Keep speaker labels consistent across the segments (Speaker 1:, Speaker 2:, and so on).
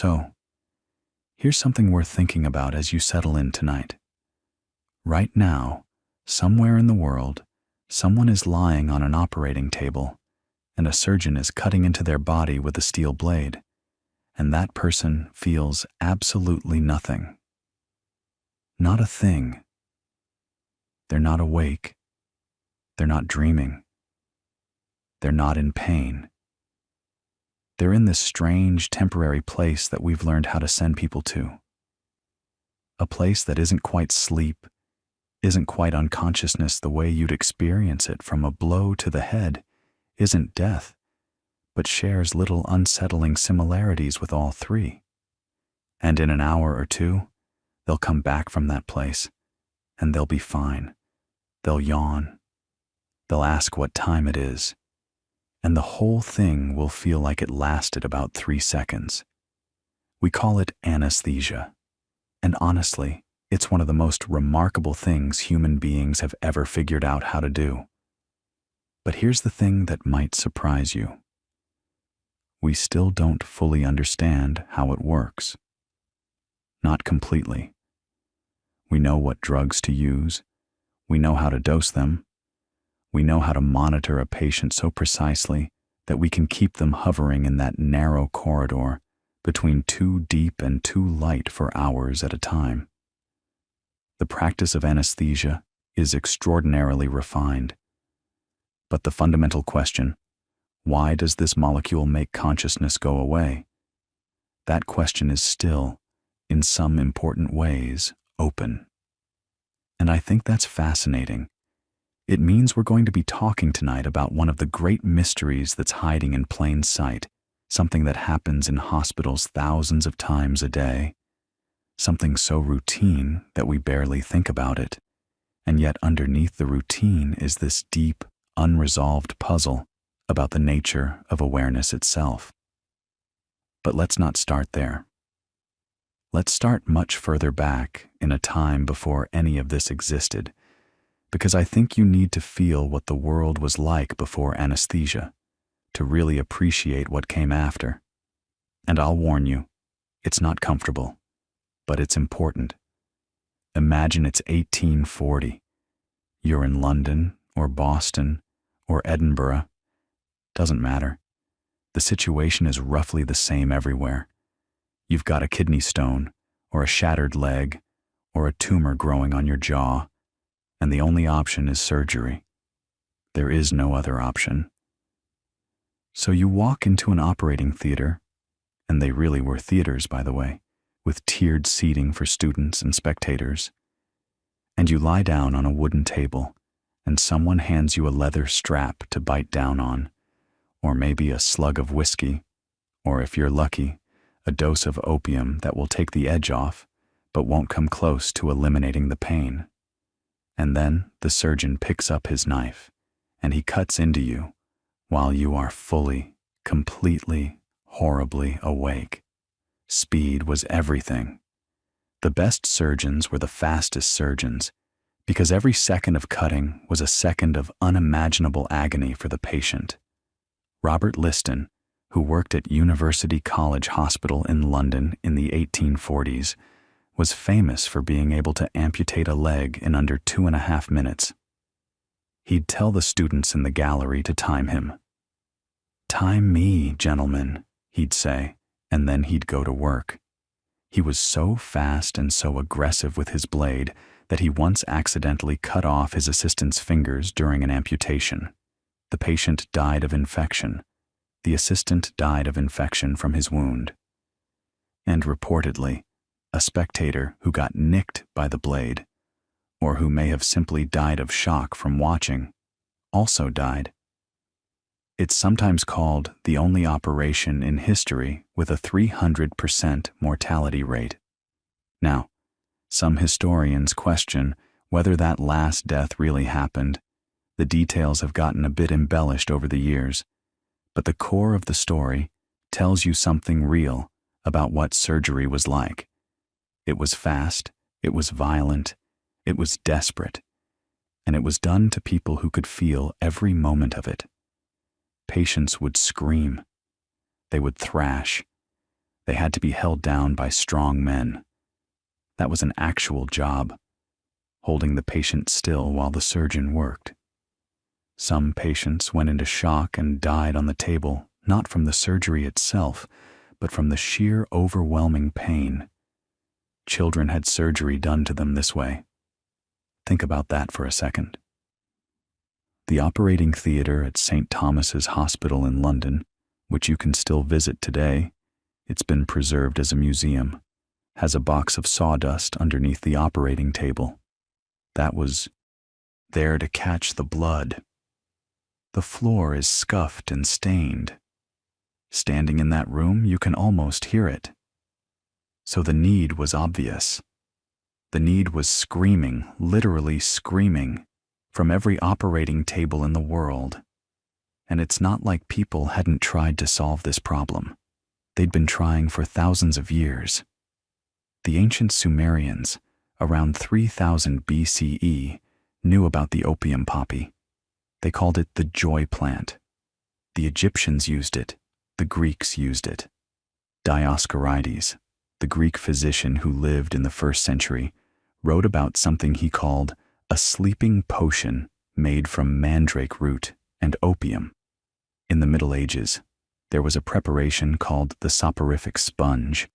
Speaker 1: So, here's something worth thinking about as you settle in tonight. Right now, somewhere in the world, someone is lying on an operating table, and a surgeon is cutting into their body with a steel blade, and that person feels absolutely nothing. Not a thing. They're not awake. They're not dreaming. They're not in pain. They're in this strange, temporary place that we've learned how to send people to. A place that isn't quite sleep, isn't quite unconsciousness the way you'd experience it from a blow to the head, isn't death, but shares little unsettling similarities with all three. And in an hour or two, they'll come back from that place, and they'll be fine. They'll yawn. They'll ask what time it is, and the whole thing will feel like it lasted about 3 seconds. We call it anesthesia, and honestly, it's one of the most remarkable things human beings have ever figured out how to do. But here's the thing that might surprise you. We still don't fully understand how it works. Not completely. We know what drugs to use. We know how to dose them. We know how to monitor a patient so precisely that we can keep them hovering in that narrow corridor between too deep and too light for hours at a time. The practice of anesthesia is extraordinarily refined. But the fundamental question, why does this molecule make consciousness go away? That question is still, in some important ways, open. And I think that's fascinating. It means we're going to be talking tonight about one of the great mysteries that's hiding in plain sight, something that happens in hospitals thousands of times a day, something so routine that we barely think about it, and yet underneath the routine is this deep, unresolved puzzle about the nature of awareness itself. But let's not start there. Let's start much further back in a time before any of this existed, because I think you need to feel what the world was like before anesthesia to really appreciate what came after. And I'll warn you, it's not comfortable, but it's important. Imagine it's 1840. You're in London or Boston or Edinburgh. Doesn't matter. The situation is roughly the same everywhere. You've got a kidney stone or a shattered leg or a tumor growing on your jaw, and the only option is surgery. There is no other option. So you walk into an operating theater, and they really were theaters, by the way, with tiered seating for students and spectators, and you lie down on a wooden table, and someone hands you a leather strap to bite down on, or maybe a slug of whiskey, or if you're lucky, a dose of opium that will take the edge off, but won't come close to eliminating the pain. And then the surgeon picks up his knife, and he cuts into you while you are fully, completely, horribly awake. Speed was everything. The best surgeons were the fastest surgeons, because every second of cutting was a second of unimaginable agony for the patient. Robert Liston, who worked at University College Hospital in London in the 1840s, was famous for being able to amputate a leg in under 2.5 minutes. He'd tell the students in the gallery to time him. "Time me, gentlemen," he'd say, and then he'd go to work. He was so fast and so aggressive with his blade that he once accidentally cut off his assistant's fingers during an amputation. The patient died of infection. The assistant died of infection from his wound. And reportedly, a spectator who got nicked by the blade, or who may have simply died of shock from watching, also died. It's sometimes called the only operation in history with a 300% mortality rate. Now, some historians question whether that last death really happened. The details have gotten a bit embellished over the years, but the core of the story tells you something real about what surgery was like. It was fast, it was violent, it was desperate, and it was done to people who could feel every moment of it. Patients would scream. They would thrash. They had to be held down by strong men. That was an actual job, holding the patient still while the surgeon worked. Some patients went into shock and died on the table, not from the surgery itself, but from the sheer overwhelming pain. Children had surgery done to them this way. Think about that for a second. The operating theatre at St. Thomas's Hospital in London, which you can still visit today, it's been preserved as a museum, has a box of sawdust underneath the operating table. That was there to catch the blood. The floor is scuffed and stained. Standing in that room, you can almost hear it. So the need was obvious. The need was screaming, literally screaming, from every operating table in the world. And it's not like people hadn't tried to solve this problem. They'd been trying for thousands of years. The ancient Sumerians, around 3000 BCE, knew about the opium poppy. They called it the joy plant. The Egyptians used it. The Greeks used it. Dioscorides, the Greek physician who lived in the 1st century, wrote about something he called a sleeping potion made from mandrake root and opium. In the Middle Ages, there was a preparation called the soporific sponge.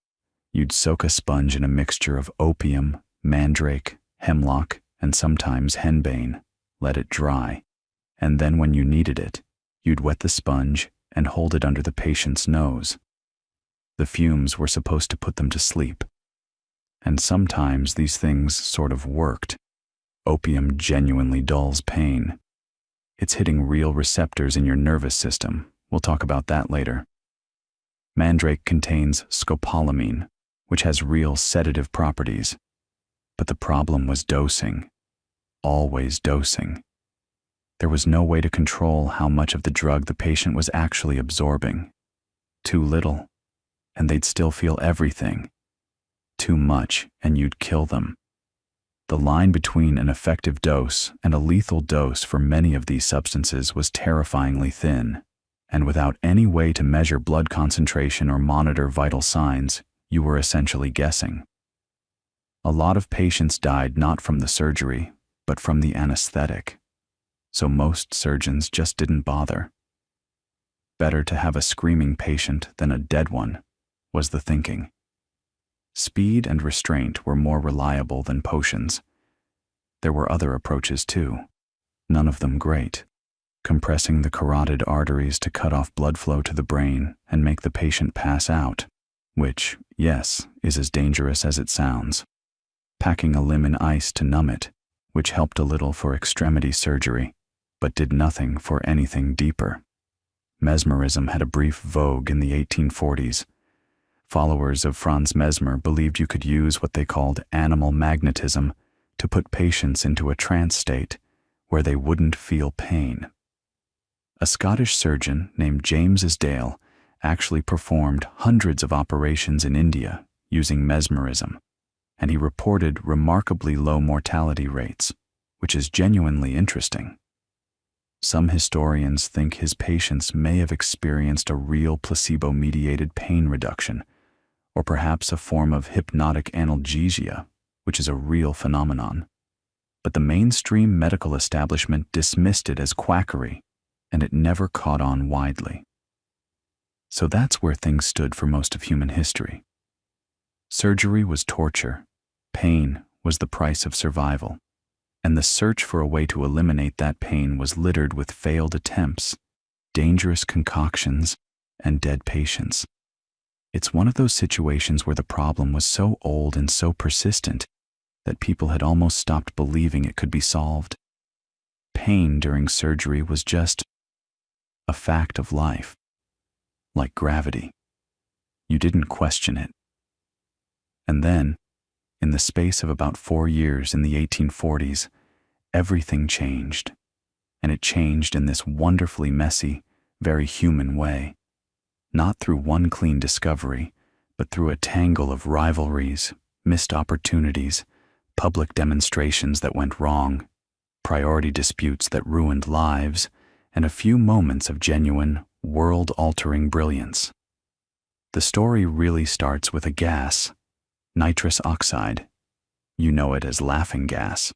Speaker 1: You'd soak a sponge in a mixture of opium, mandrake, hemlock, and sometimes henbane, let it dry, and then when you needed it, you'd wet the sponge and hold it under the patient's nose. The fumes were supposed to put them to sleep. And sometimes these things sort of worked. Opium genuinely dulls pain. It's hitting real receptors in your nervous system. We'll talk about that later. Mandrake contains scopolamine, which has real sedative properties. But the problem was dosing. Always dosing. There was no way to control how much of the drug the patient was actually absorbing. Too little, and they'd still feel everything. Too much, and you'd kill them. The line between an effective dose and a lethal dose for many of these substances was terrifyingly thin, and without any way to measure blood concentration or monitor vital signs, you were essentially guessing. A lot of patients died not from the surgery, but from the anesthetic. So most surgeons just didn't bother. Better to have a screaming patient than a dead one, was the thinking. Speed and restraint were more reliable than potions. There were other approaches too, none of them great. Compressing the carotid arteries to cut off blood flow to the brain and make the patient pass out, which, yes, is as dangerous as it sounds. Packing a limb in ice to numb it, which helped a little for extremity surgery, but did nothing for anything deeper. Mesmerism had a brief vogue in the 1840s. Followers of Franz Mesmer believed you could use what they called animal magnetism to put patients into a trance state where they wouldn't feel pain. A Scottish surgeon named James Isdale actually performed hundreds of operations in India using mesmerism, and he reported remarkably low mortality rates, which is genuinely interesting. Some historians think his patients may have experienced a real placebo-mediated pain reduction, or perhaps a form of hypnotic analgesia, which is a real phenomenon. But the mainstream medical establishment dismissed it as quackery, and it never caught on widely. So that's where things stood for most of human history. Surgery was torture, pain was the price of survival, and the search for a way to eliminate that pain was littered with failed attempts, dangerous concoctions, and dead patients. It's one of those situations where the problem was so old and so persistent that people had almost stopped believing it could be solved. Pain during surgery was just a fact of life, like gravity. You didn't question it. And then, in the space of about 4 years in the 1840s, everything changed. And it changed in this wonderfully messy, very human way. Not through one clean discovery, but through a tangle of rivalries, missed opportunities, public demonstrations that went wrong, priority disputes that ruined lives, and a few moments of genuine, world-altering brilliance. The story really starts with a gas, nitrous oxide. You know it as laughing gas.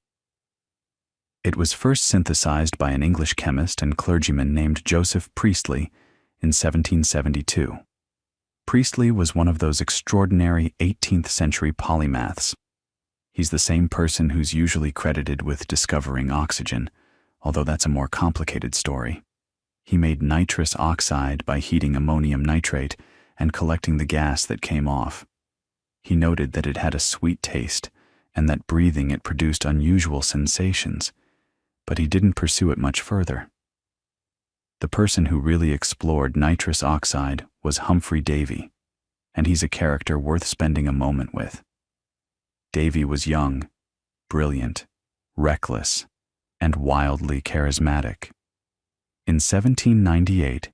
Speaker 1: It was first synthesized by an English chemist and clergyman named Joseph Priestley in 1772. Priestley was one of those extraordinary 18th century polymaths. He's the same person who's usually credited with discovering oxygen, although that's a more complicated story. He made nitrous oxide by heating ammonium nitrate and collecting the gas that came off. He noted that it had a sweet taste and that breathing it produced unusual sensations, but he didn't pursue it much further. The person who really explored nitrous oxide was Humphrey Davy, and he's a character worth spending a moment with. Davy was young, brilliant, reckless, and wildly charismatic. In 1798,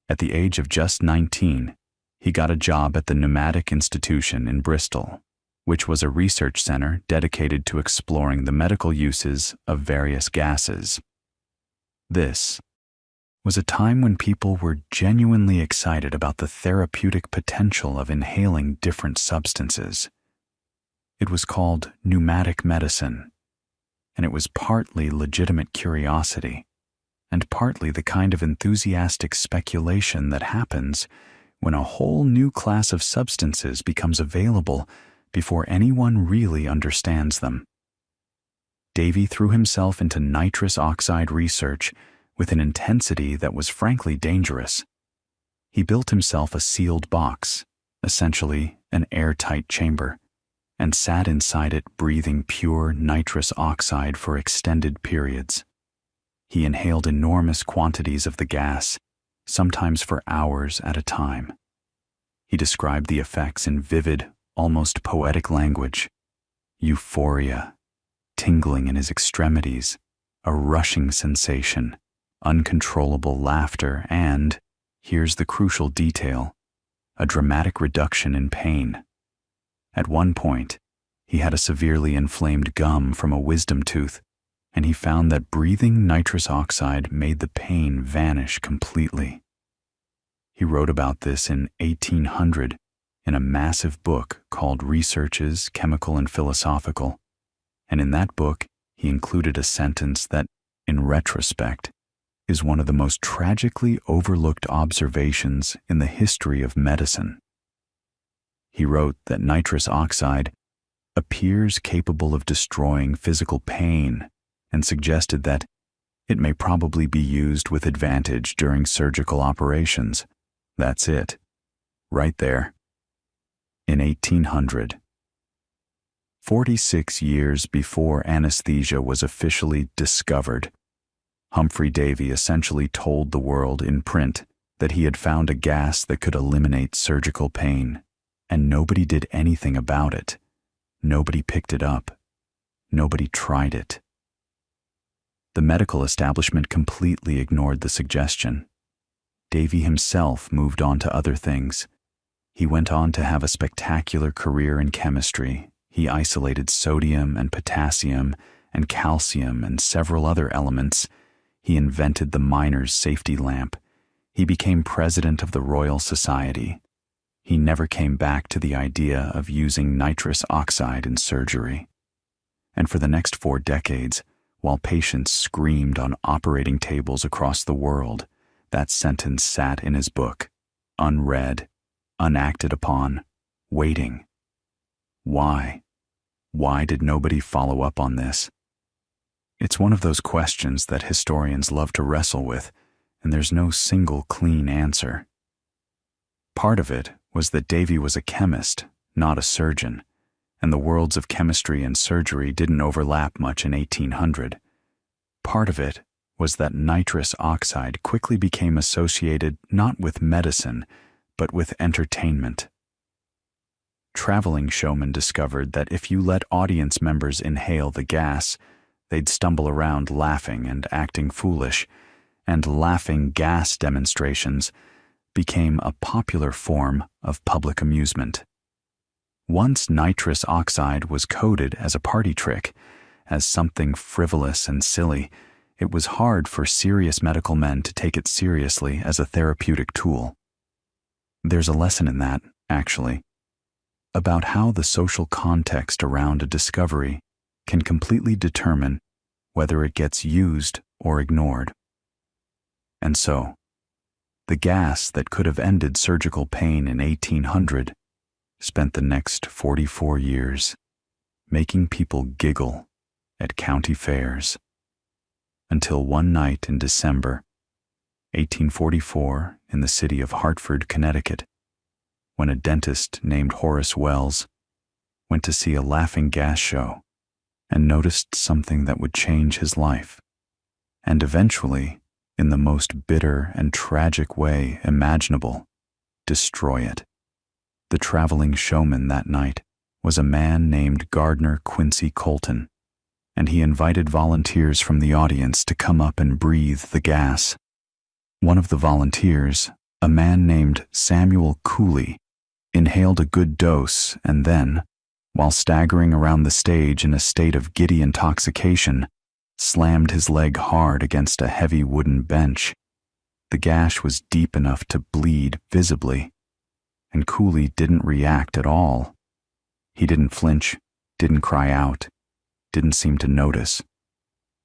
Speaker 1: at the age of just 19, he got a job at the Pneumatic Institution in Bristol, which was a research center dedicated to exploring the medical uses of various gases. This was a time when people were genuinely excited about the therapeutic potential of inhaling different substances. It was called pneumatic medicine, and it was partly legitimate curiosity, and partly the kind of enthusiastic speculation that happens when a whole new class of substances becomes available before anyone really understands them. Davy threw himself into nitrous oxide research with an intensity that was frankly dangerous. He built himself a sealed box, essentially an airtight chamber, and sat inside it breathing pure nitrous oxide for extended periods. He inhaled enormous quantities of the gas, sometimes for hours at a time. He described the effects in vivid, almost poetic language: euphoria, tingling in his extremities, a rushing sensation, uncontrollable laughter, and, here's the crucial detail, a dramatic reduction in pain. At one point, he had a severely inflamed gum from a wisdom tooth, and he found that breathing nitrous oxide made the pain vanish completely. He wrote about this in 1800 in a massive book called Researches, Chemical and Philosophical, and in that book he included a sentence that, in retrospect, is one of the most tragically overlooked observations in the history of medicine. He wrote that nitrous oxide appears capable of destroying physical pain and suggested that it may probably be used with advantage during surgical operations. That's it, right there. In 1800. 46 years before anesthesia was officially discovered, Humphrey Davy essentially told the world in print that he had found a gas that could eliminate surgical pain, and nobody did anything about it. Nobody picked it up. Nobody tried it. The medical establishment completely ignored the suggestion. Davy himself moved on to other things. He went on to have a spectacular career in chemistry. He isolated sodium and potassium and calcium and several other elements. He invented the miner's safety lamp. He became president of the Royal Society. He never came back to the idea of using nitrous oxide in surgery. And for the next 4 decades, while patients screamed on operating tables across the world, that sentence sat in his book, unread, unacted upon, waiting. Why? Why did nobody follow up on this? It's one of those questions that historians love to wrestle with, and there's no single clean answer. Part of it was that Davy was a chemist, not a surgeon, and the worlds of chemistry and surgery didn't overlap much in 1800. Part of it was that nitrous oxide quickly became associated not with medicine, but with entertainment. Traveling showmen discovered that if you let audience members inhale the gas, they'd stumble around laughing and acting foolish, and laughing gas demonstrations became a popular form of public amusement. Once nitrous oxide was coded as a party trick, as something frivolous and silly, it was hard for serious medical men to take it seriously as a therapeutic tool. There's a lesson in that, actually, about how the social context around a discovery can completely determine whether it gets used or ignored. And so, the gas that could have ended surgical pain in 1800 spent the next 44 years making people giggle at county fairs, until one night in December 1844 in the city of Hartford, Connecticut, when a dentist named Horace Wells went to see a laughing gas show and noticed something that would change his life, and eventually, in the most bitter and tragic way imaginable, destroy it. The traveling showman that night was a man named Gardner Quincy Colton, and he invited volunteers from the audience to come up and breathe the gas. One of the volunteers, a man named Samuel Cooley, inhaled a good dose and then, while staggering around the stage in a state of giddy intoxication, slammed his leg hard against a heavy wooden bench. The gash was deep enough to bleed visibly, and Cooley didn't react at all. He didn't flinch, didn't cry out, didn't seem to notice.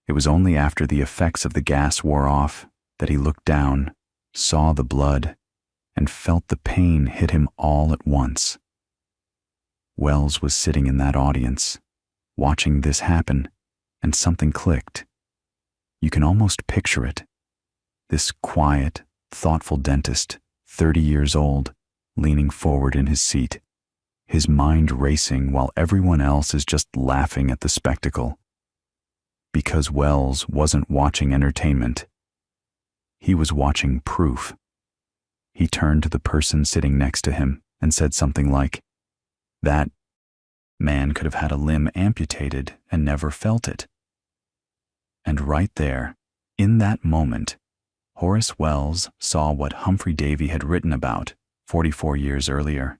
Speaker 1: It was only after the effects of the gas wore off that he looked down, saw the blood, and felt the pain hit him all at once. Wells was sitting in that audience, watching this happen, and something clicked. You can almost picture it. This quiet, thoughtful dentist, 30 years old, leaning forward in his seat, his mind racing while everyone else is just laughing at the spectacle. Because Wells wasn't watching entertainment. He was watching proof. He turned to the person sitting next to him and said something like, "That man could have had a limb amputated and never felt it." And right there, in that moment, Horace Wells saw what Humphrey Davy had written about 44 years earlier.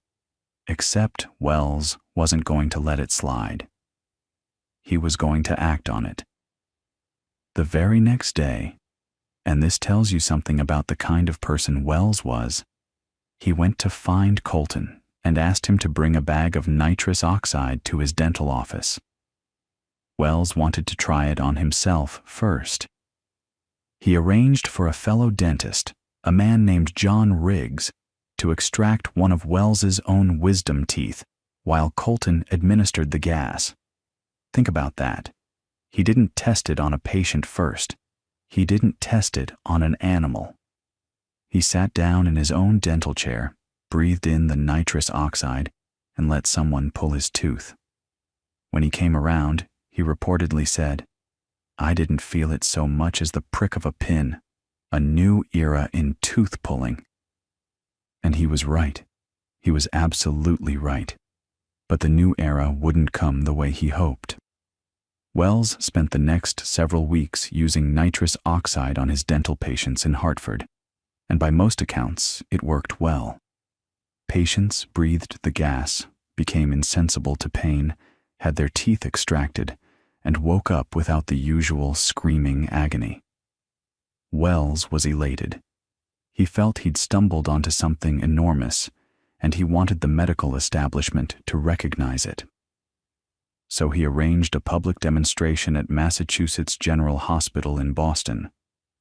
Speaker 1: Except Wells wasn't going to let it slide. He was going to act on it. The very next day, and this tells you something about the kind of person Wells was, he went to find Colton and asked him to bring a bag of nitrous oxide to his dental office. Wells wanted to try it on himself first. He arranged for a fellow dentist, a man named John Riggs, to extract one of Wells's own wisdom teeth while Colton administered the gas. Think about that. He didn't test it on a patient first. He didn't test it on an animal. He sat down in his own dental chair, breathed in the nitrous oxide, and let someone pull his tooth. When he came around, he reportedly said, "I didn't feel it so much as the prick of a pin. A new era in tooth pulling." And he was right. He was absolutely right. But the new era wouldn't come the way he hoped. Wells spent the next several weeks using nitrous oxide on his dental patients in Hartford, and by most accounts, it worked well. Patients breathed the gas, became insensible to pain, had their teeth extracted, and woke up without the usual screaming agony. Wells was elated. He felt he'd stumbled onto something enormous, and he wanted the medical establishment to recognize it. So he arranged a public demonstration at Massachusetts General Hospital in Boston,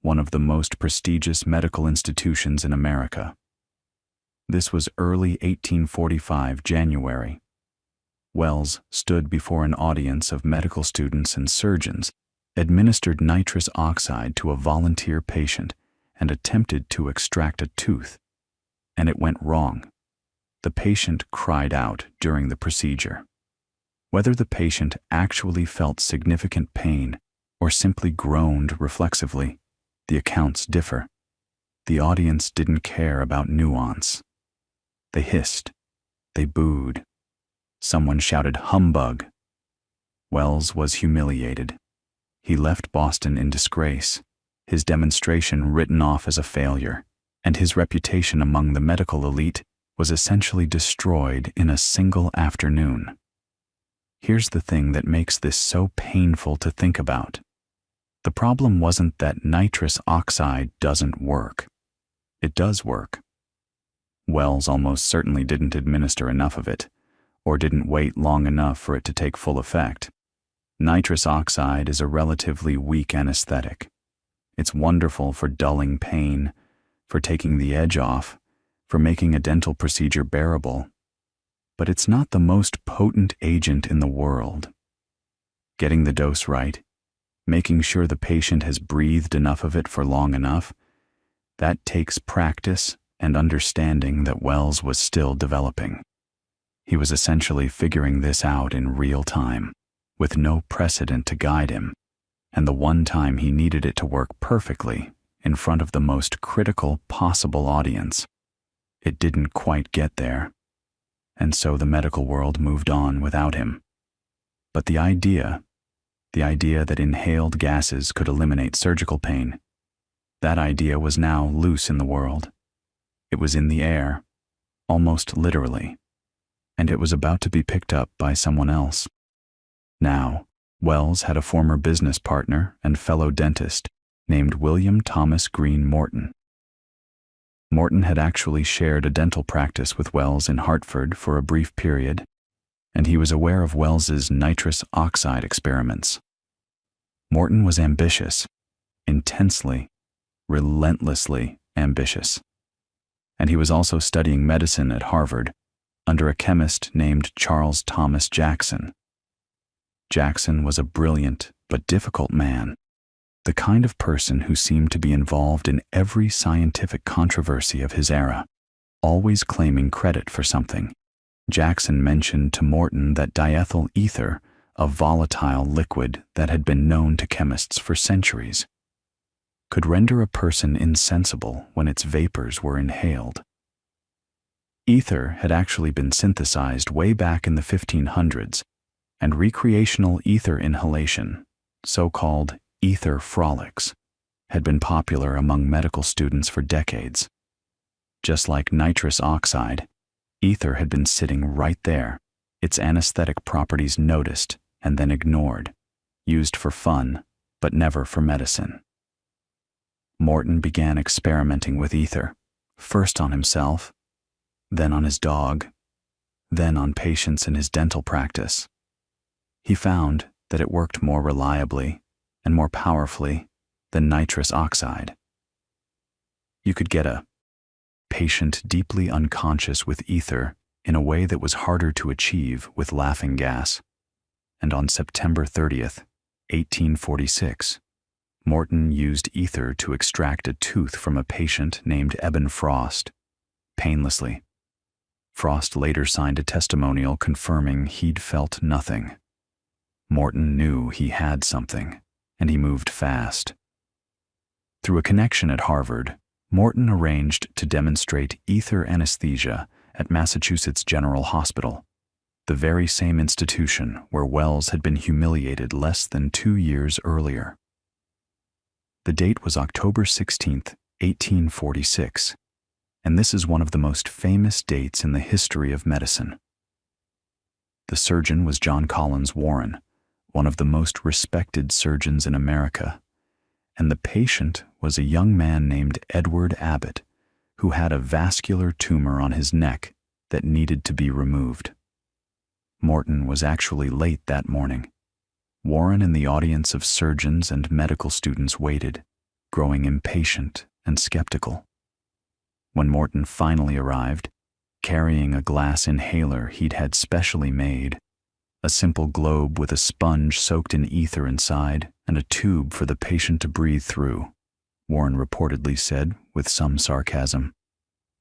Speaker 1: one of the most prestigious medical institutions in America. This was early 1845 January. Wells stood before an audience of medical students and surgeons, administered nitrous oxide to a volunteer patient, and attempted to extract a tooth. And it went wrong. The patient cried out during the procedure. Whether the patient actually felt significant pain or simply groaned reflexively, the accounts differ. The audience didn't care about nuance. They hissed. They booed. Someone shouted "humbug." Wells was humiliated. He left Boston in disgrace, his demonstration written off as a failure, and his reputation among the medical elite was essentially destroyed in a single afternoon. Here's the thing that makes this so painful to think about. The problem wasn't that nitrous oxide doesn't work. It does work. Wells almost certainly didn't administer enough of it, or didn't wait long enough for it to take full effect. Nitrous oxide is a relatively weak anesthetic. It's wonderful for dulling pain, for taking the edge off, for making a dental procedure bearable, but it's not the most potent agent in the world. Getting the dose right, making sure the patient has breathed enough of it for long enough, that takes practice and understanding that Wells was still developing. He was essentially figuring this out in real time, with no precedent to guide him, and the one time he needed it to work perfectly in front of the most critical possible audience. It didn't quite get there, and so the medical world moved on without him. But the idea that inhaled gases could eliminate surgical pain, that idea was now loose in the world. It was in the air, almost literally, and it was about to be picked up by someone else. Now, Wells had a former business partner and fellow dentist named William Thomas Green Morton. Morton had actually shared a dental practice with Wells in Hartford for a brief period, and he was aware of Wells's nitrous oxide experiments. Morton was ambitious, intensely, relentlessly ambitious. And he was also studying medicine at Harvard under a chemist named Charles Thomas Jackson. Jackson was a brilliant but difficult man, the kind of person who seemed to be involved in every scientific controversy of his era, always claiming credit for something. Jackson mentioned to Morton that diethyl ether, a volatile liquid that had been known to chemists for centuries, could render a person insensible when its vapors were inhaled. Ether had actually been synthesized way back in the 1500s, and recreational ether inhalation, so-called ether frolics, had been popular among medical students for decades. Just like nitrous oxide, ether had been sitting right there, its anesthetic properties noticed and then ignored, used for fun, but never for medicine. Morton began experimenting with ether, first on himself, then on his dog, then on patients in his dental practice. He found that it worked more reliably and more powerfully than nitrous oxide. You could get a patient deeply unconscious with ether in a way that was harder to achieve with laughing gas. And on September 30th, 1846, Morton used ether to extract a tooth from a patient named Eben Frost, painlessly. Frost later signed a testimonial confirming he'd felt nothing. Morton knew he had something, and he moved fast. Through a connection at Harvard, Morton arranged to demonstrate ether anesthesia at Massachusetts General Hospital, the very same institution where Wells had been humiliated less than 2 years earlier. The date was October 16th, 1846, and this is one of the most famous dates in the history of medicine. The surgeon was John Collins Warren, one of the most respected surgeons in America, and the patient was a young man named Edward Abbott, who had a vascular tumor on his neck that needed to be removed. Morton was actually late that morning. Warren and the audience of surgeons and medical students waited, growing impatient and skeptical. When Morton finally arrived, carrying a glass inhaler he'd had specially made, a simple globe with a sponge soaked in ether inside and a tube for the patient to breathe through, Warren reportedly said with some sarcasm,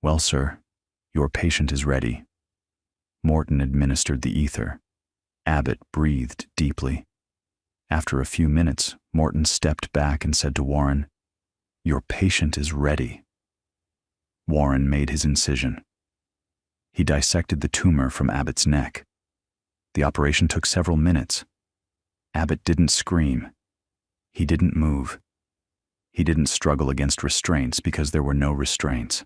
Speaker 1: "Well, sir, your patient is ready." Morton administered the ether. Abbott breathed deeply. After a few minutes, Morton stepped back and said to Warren, "Your patient is ready." Warren made his incision. He dissected the tumor from Abbott's neck. The operation took several minutes. Abbott didn't scream. He didn't move. He didn't struggle against restraints because there were no restraints.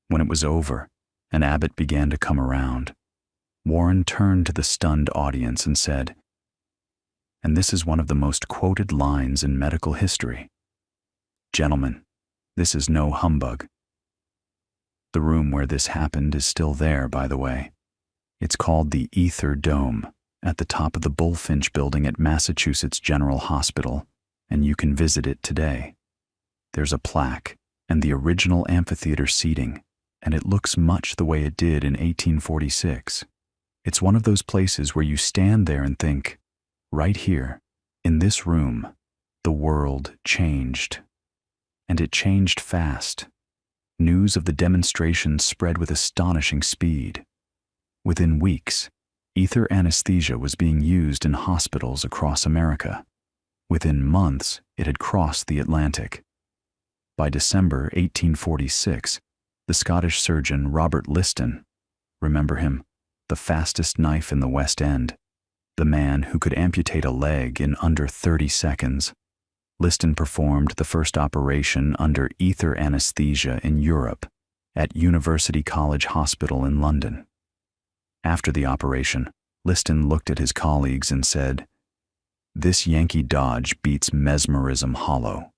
Speaker 1: When it was over, and Abbott began to come around, Warren turned to the stunned audience and said, and this is one of the most quoted lines in medical history, "Gentlemen, this is no humbug. The room where this happened is still there, by the way. It's called the Ether Dome, at the top of the Bullfinch building at Massachusetts General Hospital, and you can visit it today. There's a plaque and the original amphitheater seating, and it looks much the way it did in 1846. It's one of those places where you stand there and think, right here, in this room, the world changed. And it changed fast. News of the demonstration spread with astonishing speed. Within weeks, ether anesthesia was being used in hospitals across America. Within months, it had crossed the Atlantic. By December 1846, the Scottish surgeon Robert Liston, remember him, the fastest knife in the West End, the man who could amputate a leg in under 30 seconds, Liston performed the first operation under ether anesthesia in Europe at University College Hospital in London. After the operation, Liston looked at his colleagues and said, "This Yankee dodge beats mesmerism hollow."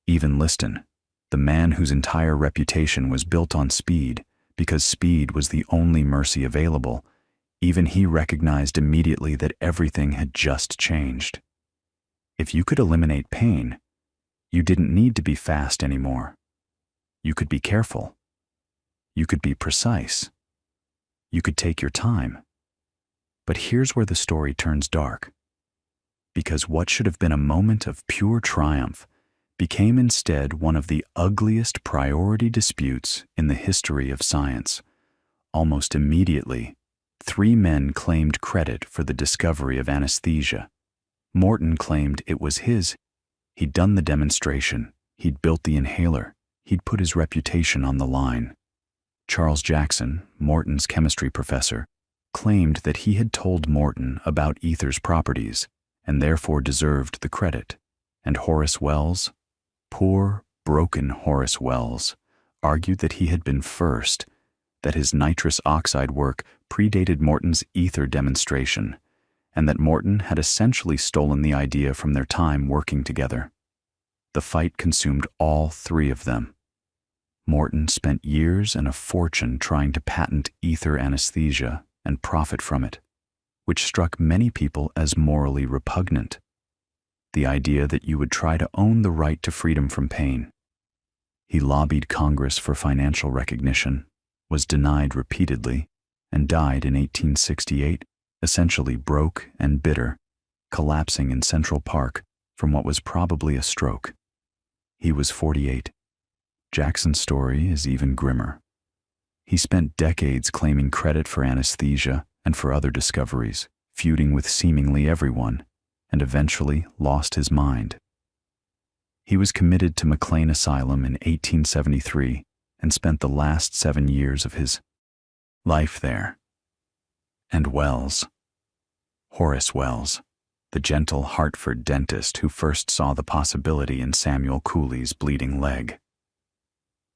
Speaker 1: Even Liston, the man whose entire reputation was built on speed because speed was the only mercy available, even he recognized immediately that everything had just changed. If you could eliminate pain, you didn't need to be fast anymore. You could be careful. You could be precise. You could take your time. But here's where the story turns dark. Because what should have been a moment of pure triumph became instead one of the ugliest priority disputes in the history of science. Almost immediately, 3 men claimed credit for the discovery of anesthesia. Morton claimed it was his. He'd done the demonstration, he'd built the inhaler, he'd put his reputation on the line. Charles Jackson, Morton's chemistry professor, claimed that he had told Morton about ether's properties and therefore deserved the credit. And Horace Wells, poor, broken Horace Wells, argued that he had been first, that his nitrous oxide work predated Morton's ether demonstration, and that Morton had essentially stolen the idea from their time working together. The fight consumed all 3 of them. Morton spent years and a fortune trying to patent ether anesthesia and profit from it, which struck many people as morally repugnant. The idea that you would try to own the right to freedom from pain. He lobbied Congress for financial recognition, was denied repeatedly, and died in 1868, essentially broke and bitter, collapsing in Central Park from what was probably a stroke. He was 48. Jackson's story is even grimmer. He spent decades claiming credit for anesthesia and for other discoveries, feuding with seemingly everyone, and eventually lost his mind. He was committed to McLean Asylum in 1873 and spent the last 7 years of his life there. And Wells, Horace Wells, the gentle Hartford dentist who first saw the possibility in Samuel Cooley's bleeding leg.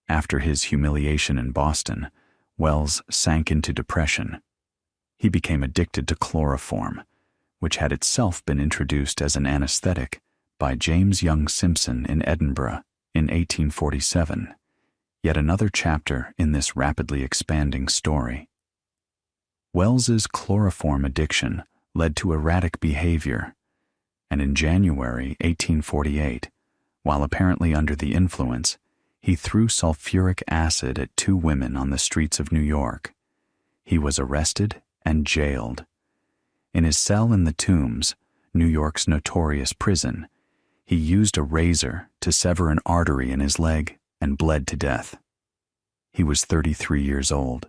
Speaker 1: After his humiliation in Boston, Wells sank into depression. He became addicted to chloroform, which had itself been introduced as an anesthetic by James Young Simpson in Edinburgh in 1847, yet another chapter in this rapidly expanding story. Wells's chloroform addiction led to erratic behavior, and in January 1848, while apparently under the influence, he threw sulfuric acid at 2 women on the streets of New York. He was arrested and jailed. In his cell in the Tombs, New York's notorious prison, he used a razor to sever an artery in his leg and bled to death. He was 33 years old.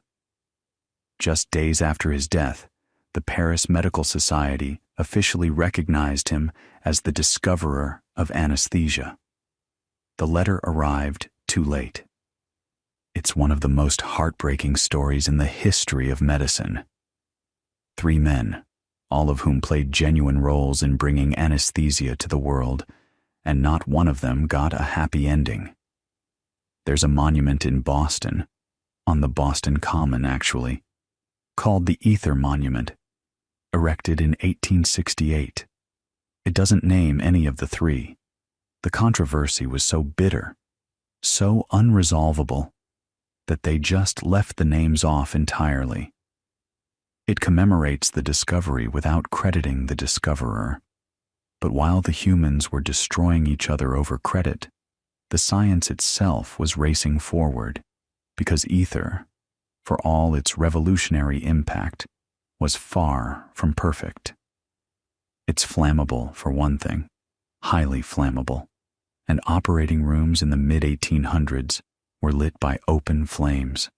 Speaker 1: Just days after his death, the Paris Medical Society officially recognized him as the discoverer of anesthesia. The letter arrived too late. It's one of the most heartbreaking stories in the history of medicine. 3 men, all of whom played genuine roles in bringing anesthesia to the world, and not one of them got a happy ending. There's a monument in Boston, on the Boston Common actually, called the Ether Monument, erected in 1868. It doesn't name any of the 3. The controversy was so bitter, so unresolvable, that they just left the names off entirely. It commemorates the discovery without crediting the discoverer. But while the humans were destroying each other over credit, the science itself was racing forward, because ether, for all its revolutionary impact, was far from perfect. It's flammable, for one thing, highly flammable, and operating rooms in the mid-1800s were lit by open flames.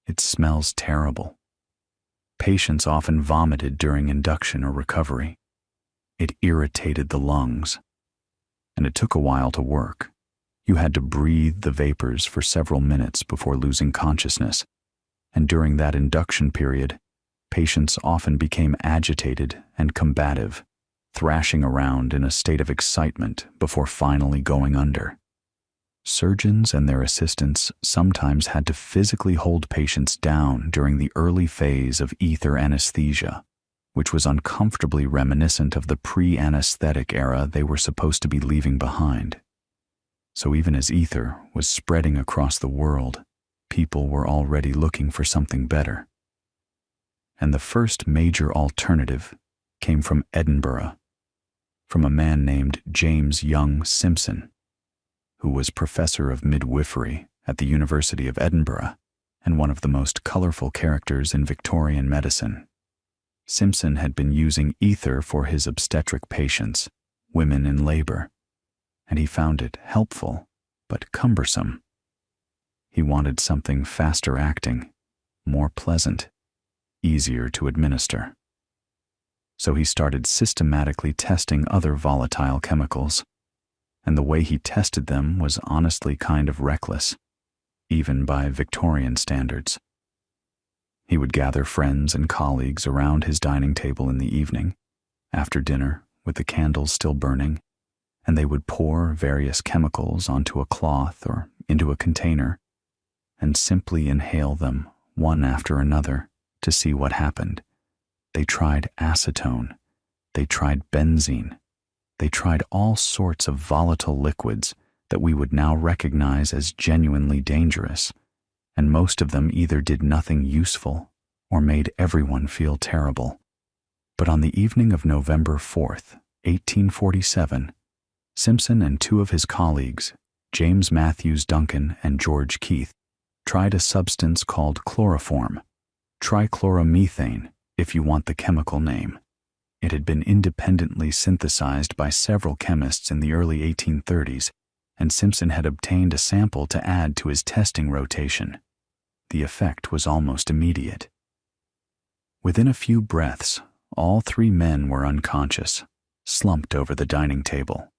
Speaker 1: It smells terrible. Patients often vomited during induction or recovery. It irritated the lungs, and it took a while to work. You had to breathe the vapors for several minutes before losing consciousness, and during that induction period, patients often became agitated and combative, thrashing around in a state of excitement before finally going under. Surgeons and their assistants sometimes had to physically hold patients down during the early phase of ether anesthesia, which was uncomfortably reminiscent of the pre-anesthetic era they were supposed to be leaving behind. So even as ether was spreading across the world, people were already looking for something better. And the first major alternative came from Edinburgh, from a man named James Young Simpson, who was professor of midwifery at the University of Edinburgh and one of the most colorful characters in Victorian medicine. Simpson had been using ether for his obstetric patients, women in labor, and he found it helpful but cumbersome. He wanted something faster acting, more pleasant, easier to administer. So he started systematically testing other volatile chemicals, and the way he tested them was honestly kind of reckless, even by Victorian standards. He would gather friends and colleagues around his dining table in the evening, after dinner, with the candles still burning, and they would pour various chemicals onto a cloth or into a container, and simply inhale them one after another to see what happened. They tried acetone, they tried benzene, they tried all sorts of volatile liquids that we would now recognize as genuinely dangerous, and most of them either did nothing useful or made everyone feel terrible. But on the evening of November 4th, 1847, Simpson and two of his colleagues, James Matthews Duncan and George Keith, tried a substance called chloroform, trichloromethane, if you want the chemical name. It had been independently synthesized by several chemists in the early 1830s, and Simpson had obtained a sample to add to his testing rotation. The effect was almost immediate. Within a few breaths, all three men were unconscious, slumped over the dining table.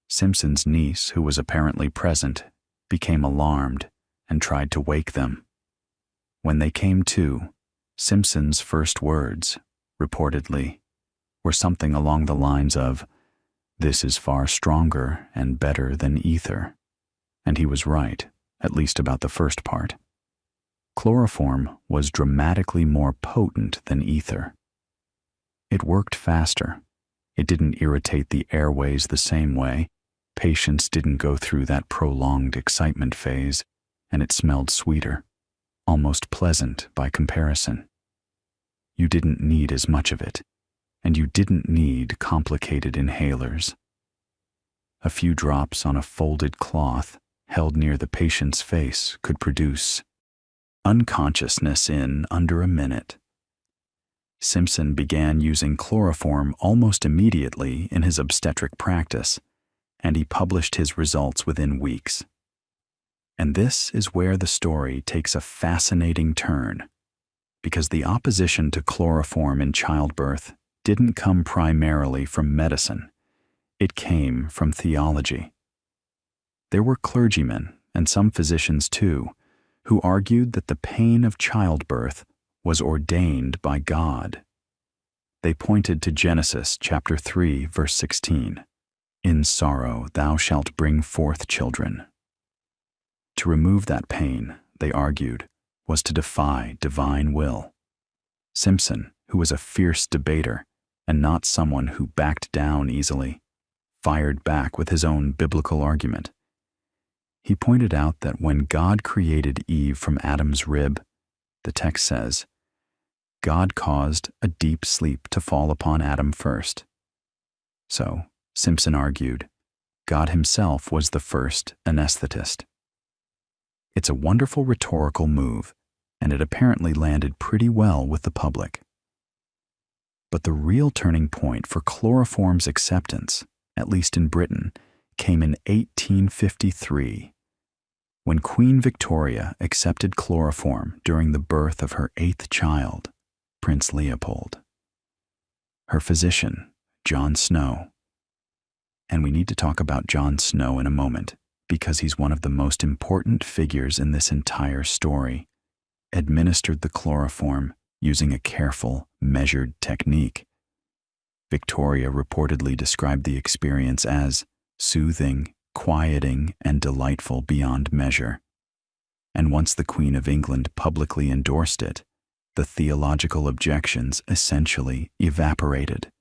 Speaker 1: Simpson's niece, who was apparently present, became alarmed and tried to wake them. When they came to, Simpson's first words, reportedly, were something along the lines of, "This is far stronger and better than ether." And he was right, at least about the first part. Chloroform was dramatically more potent than ether. It worked faster. It didn't irritate the airways the same way. Patients didn't go through that prolonged excitement phase, and it smelled sweeter, almost pleasant by comparison. You didn't need as much of it, and you didn't need complicated inhalers. A few drops on a folded cloth held near the patient's face could produce unconsciousness in under a minute. Simpson began using chloroform almost immediately in his obstetric practice, and he published his results within weeks. And this is where the story takes a fascinating turn, because the opposition to chloroform in childbirth didn't come primarily from medicine. It came from theology. There were clergymen, and some physicians too, who argued that the pain of childbirth was ordained by God. They pointed to Genesis chapter 3, verse 16. "In sorrow thou shalt bring forth children." To remove that pain, they argued, was to defy divine will. Simpson, who was a fierce debater and not someone who backed down easily, fired back with his own biblical argument. He pointed out that when God created Eve from Adam's rib, the text says, God caused a deep sleep to fall upon Adam first. So, Simpson argued, God himself was the first anesthetist. It's a wonderful rhetorical move, and it apparently landed pretty well with the public. But the real turning point for chloroform's acceptance, at least in Britain, came in 1853, when Queen Victoria accepted chloroform during the birth of her 8th child, Prince Leopold. Her physician, John Snow, and we need to talk about John Snow in a moment because he's one of the most important figures in this entire story, administered the chloroform using a careful, measured technique. Victoria reportedly described the experience as soothing, quieting, and delightful beyond measure. And once the Queen of England publicly endorsed it, the theological objections essentially evaporated.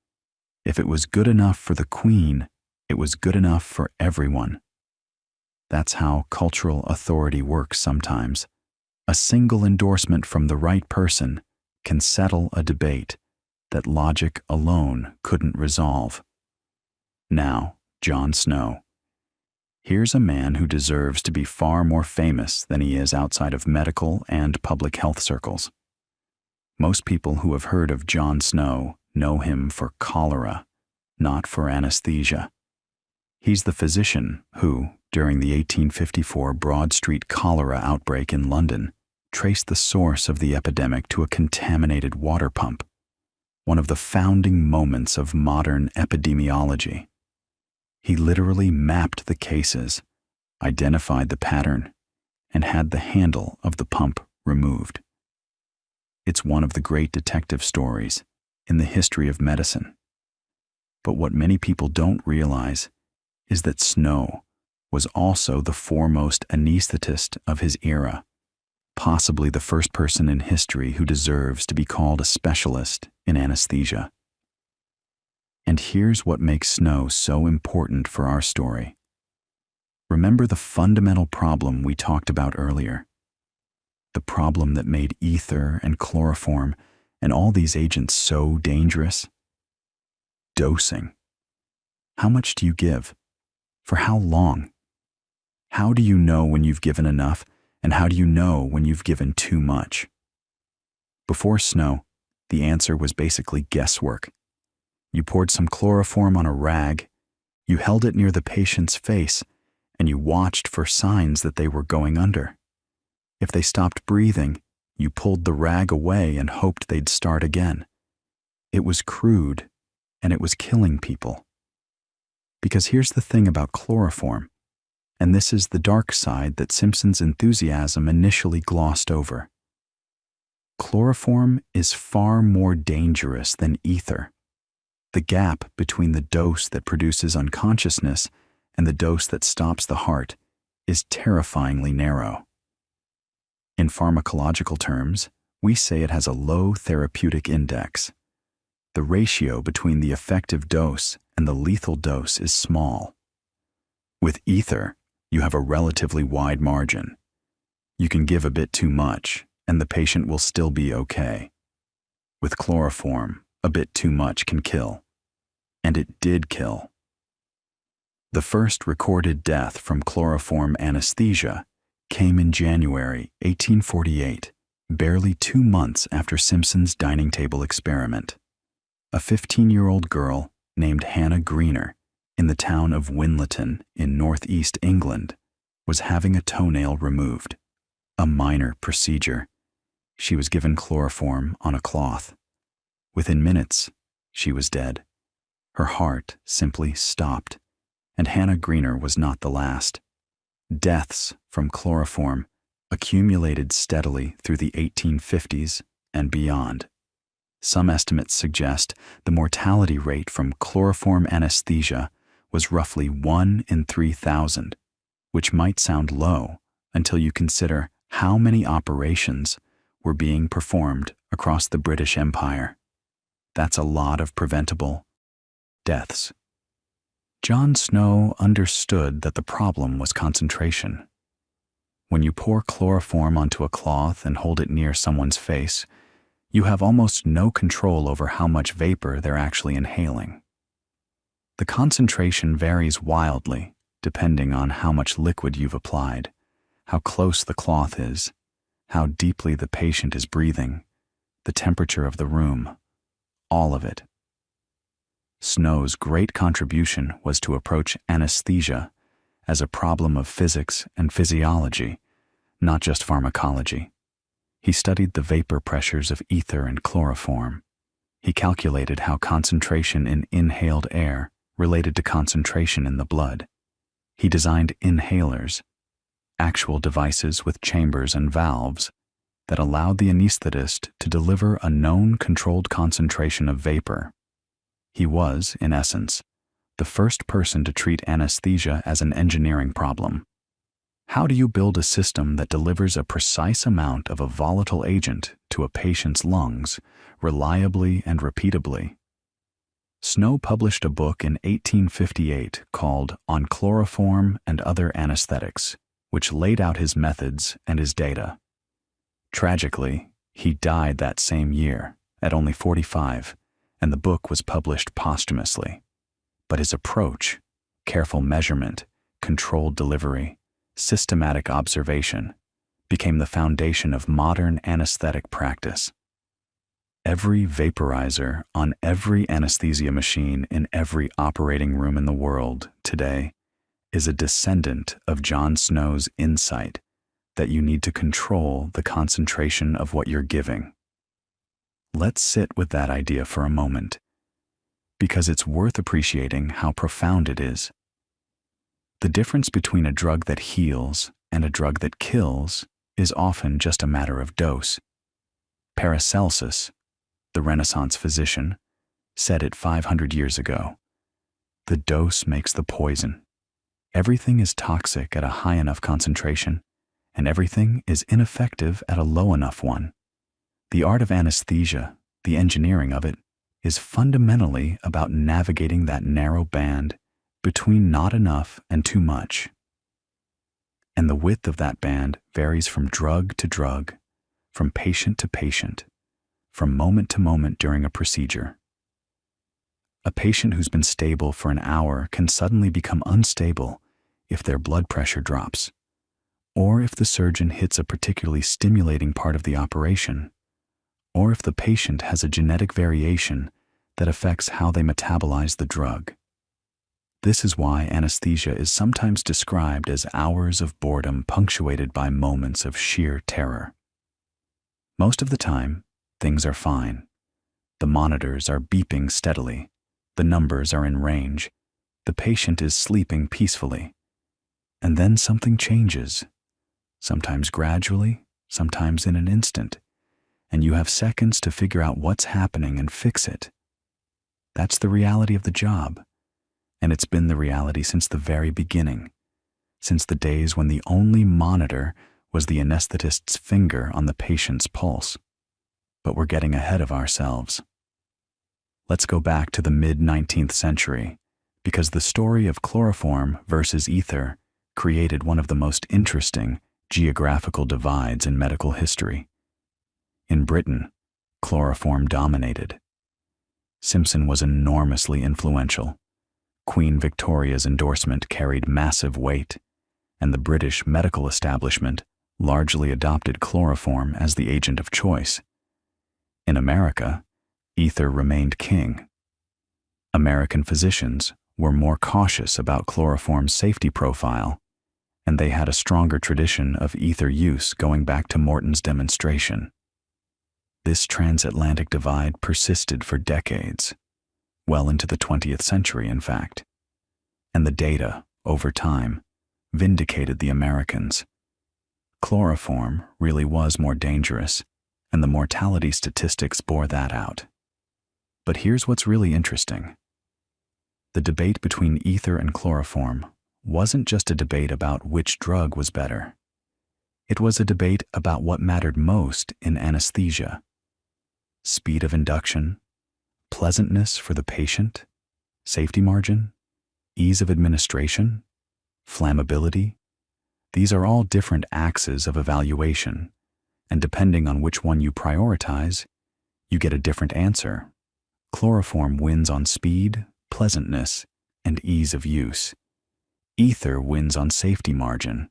Speaker 1: If it was good enough for the Queen, it was good enough for everyone. That's how cultural authority works sometimes. A single endorsement from the right person can settle a debate that logic alone couldn't resolve. Now, John Snow. Here's a man who deserves to be far more famous than he is outside of medical and public health circles. Most people who have heard of John Snow know him for cholera, not for anesthesia. He's the physician who, during the 1854 Broad Street cholera outbreak in London, traced the source of the epidemic to a contaminated water pump, one of the founding moments of modern epidemiology. He literally mapped the cases, identified the pattern, and had the handle of the pump removed. It's one of the great detective stories in the history of medicine. But what many people don't realize is that Snow was also the foremost anesthetist of his era, possibly the first person in history who deserves to be called a specialist in anesthesia. And here's what makes Snow so important for our story. Remember the fundamental problem we talked about earlier? The problem that made ether and chloroform and all these agents so dangerous? Dosing. How much do you give? For how long? How do you know when you've given enough, and how do you know when you've given too much? Before Snow, the answer was basically guesswork. You poured some chloroform on a rag, you held it near the patient's face, and you watched for signs that they were going under. If they stopped breathing, you pulled the rag away and hoped they'd start again. It was crude, and it was killing people. Because here's the thing about chloroform, and this is the dark side that Simpson's enthusiasm initially glossed over. Chloroform is far more dangerous than ether. The gap between the dose that produces unconsciousness and the dose that stops the heart is terrifyingly narrow. In pharmacological terms, we say it has a low therapeutic index. The ratio between the effective dose and the lethal dose is small. With ether, you have a relatively wide margin. You can give a bit too much, and the patient will still be okay. With chloroform, a bit too much can kill. And it did kill. The first recorded death from chloroform anesthesia came in January 1848, barely 2 months after Simpson's dining table experiment. A 15-year-old girl named Hannah Greener in the town of Winlaton in northeast England was having a toenail removed, a minor procedure. She was given chloroform on a cloth. Within minutes, she was dead. Her heart simply stopped, and Hannah Greener was not the last. Deaths from chloroform accumulated steadily through the 1850s and beyond. Some estimates suggest the mortality rate from chloroform anesthesia was roughly 1 in 3,000, which might sound low until you consider how many operations were being performed across the British Empire. That's a lot of preventable deaths. John Snow understood that the problem was concentration, When you pour chloroform onto a cloth and hold it near someone's face, you have almost no control over how much vapor they're actually inhaling. The concentration varies wildly, depending on how much liquid you've applied, how close the cloth is, how deeply the patient is breathing, the temperature of the room, all of it. Snow's great contribution was to approach anesthesia as a problem of physics and physiology, not just pharmacology. He studied the vapor pressures of ether and chloroform. He calculated how concentration in inhaled air related to concentration in the blood. He designed inhalers, actual devices with chambers and valves that allowed the anesthetist to deliver a known controlled concentration of vapor. He was, in essence, the first person to treat anesthesia as an engineering problem. How do you build a system that delivers a precise amount of a volatile agent to a patient's lungs, reliably and repeatably? Snow published a book in 1858 called On Chloroform and Other Anesthetics, which laid out his methods and his data. Tragically, he died that same year, at only 45, and the book was published posthumously. But his approach, careful measurement, controlled delivery, systematic observation, became the foundation of modern anesthetic practice. Every vaporizer on every anesthesia machine in every operating room in the world today is a descendant of John Snow's insight that you need to control the concentration of what you're giving. Let's sit with that idea for a moment, because it's worth appreciating how profound it is. The difference between a drug that heals and a drug that kills is often just a matter of dose. Paracelsus, the Renaissance physician, said it 500 years ago. The dose makes the poison. Everything is toxic at a high enough concentration, and everything is ineffective at a low enough one. The art of anesthesia, the engineering of it, is fundamentally about navigating that narrow band between not enough and too much. And the width of that band varies from drug to drug, from patient to patient, from moment to moment during a procedure. A patient who's been stable for an hour can suddenly become unstable if their blood pressure drops, or if the surgeon hits a particularly stimulating part of the operation, or if the patient has a genetic variation that affects how they metabolize the drug. This is why anesthesia is sometimes described as hours of boredom punctuated by moments of sheer terror. Most of the time, things are fine. The monitors are beeping steadily. The numbers are in range. The patient is sleeping peacefully. And then something changes, sometimes gradually, sometimes in an instant, and you have seconds to figure out what's happening and fix it. That's the reality of the job, and it's been the reality since the very beginning, since the days when the only monitor was the anesthetist's finger on the patient's pulse. But we're getting ahead of ourselves. Let's go back to the mid-19th century, because the story of chloroform versus ether created one of the most interesting geographical divides in medical history. In Britain, chloroform dominated. Simpson was enormously influential. Queen Victoria's endorsement carried massive weight, and the British medical establishment largely adopted chloroform as the agent of choice. In America, ether remained king. American physicians were more cautious about chloroform's safety profile, and they had a stronger tradition of ether use going back to Morton's demonstration. This transatlantic divide persisted for decades, well into the 20th century, in fact. And the data, over time, vindicated the Americans. Chloroform really was more dangerous, and the mortality statistics bore that out. But here's what's really interesting. The debate between ether and chloroform wasn't just a debate about which drug was better. It was a debate about what mattered most in anesthesia. Speed of induction, pleasantness for the patient, safety margin, ease of administration, flammability, These are all different axes of evaluation, and depending on which one you prioritize, you get a different answer. Chloroform wins on speed, pleasantness, and ease of use. Ether wins on safety margin,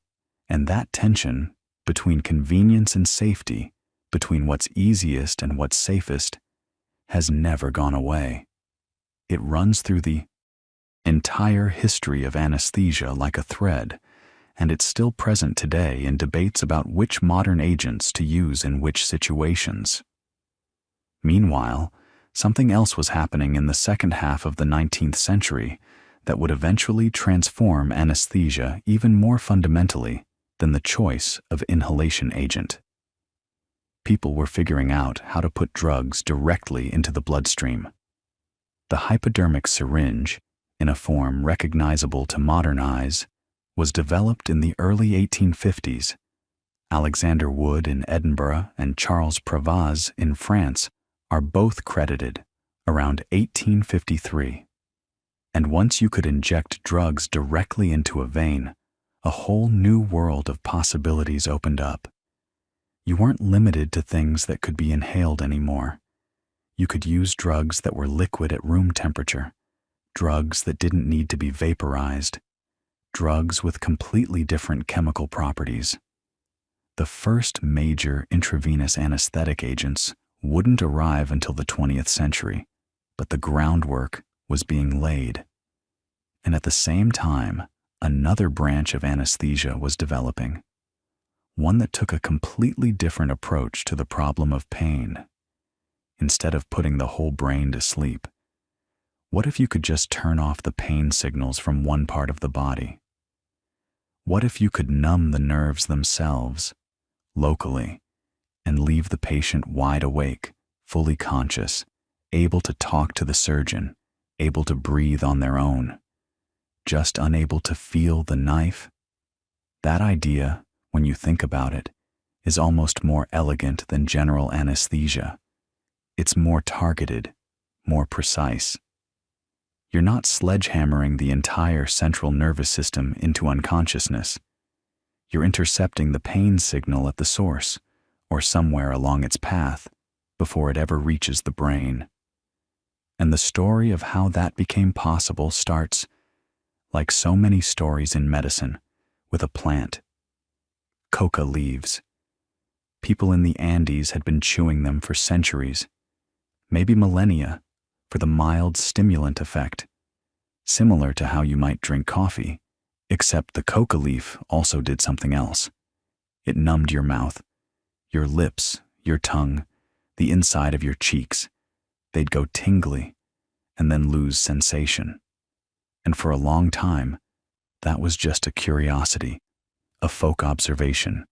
Speaker 1: and that tension between convenience and safety, between what's easiest and what's safest, has never gone away. It runs through the entire history of anesthesia like a thread, and it's still present today in debates about which modern agents to use in which situations. Meanwhile, something else was happening in the second half of the 19th century that would eventually transform anesthesia even more fundamentally than the choice of inhalation agent. People were figuring out how to put drugs directly into the bloodstream. The hypodermic syringe, in a form recognizable to modern eyes, was developed in the early 1850s. Alexander Wood in Edinburgh and Charles Prévaz in France are both credited around 1853. And once you could inject drugs directly into a vein, a whole new world of possibilities opened up. You weren't limited to things that could be inhaled anymore. You could use drugs that were liquid at room temperature, drugs that didn't need to be vaporized, drugs with completely different chemical properties. The first major intravenous anesthetic agents wouldn't arrive until the 20th century, but the groundwork was being laid. And at the same time, another branch of anesthesia was developing, one that took a completely different approach to the problem of pain. Instead of putting the whole brain to sleep, what if you could just turn off the pain signals from one part of the body? What if you could numb the nerves themselves, locally, and leave the patient wide awake, fully conscious, able to talk to the surgeon, able to breathe on their own, just unable to feel the knife? That idea, when you think about it, is almost more elegant than general anesthesia. It's more targeted, more precise. You're not sledgehammering the entire central nervous system into unconsciousness. You're intercepting the pain signal at the source, or somewhere along its path, before it ever reaches the brain. And the story of how that became possible starts, like so many stories in medicine, with a plant. Coca leaves. People in the Andes had been chewing them for centuries, maybe millennia, for the mild stimulant effect, similar to how you might drink coffee, except the coca leaf also did something else. It numbed your mouth, your lips, your tongue, the inside of your cheeks. They'd go tingly and then lose sensation. And for a long time, that was just a curiosity, a folk observation,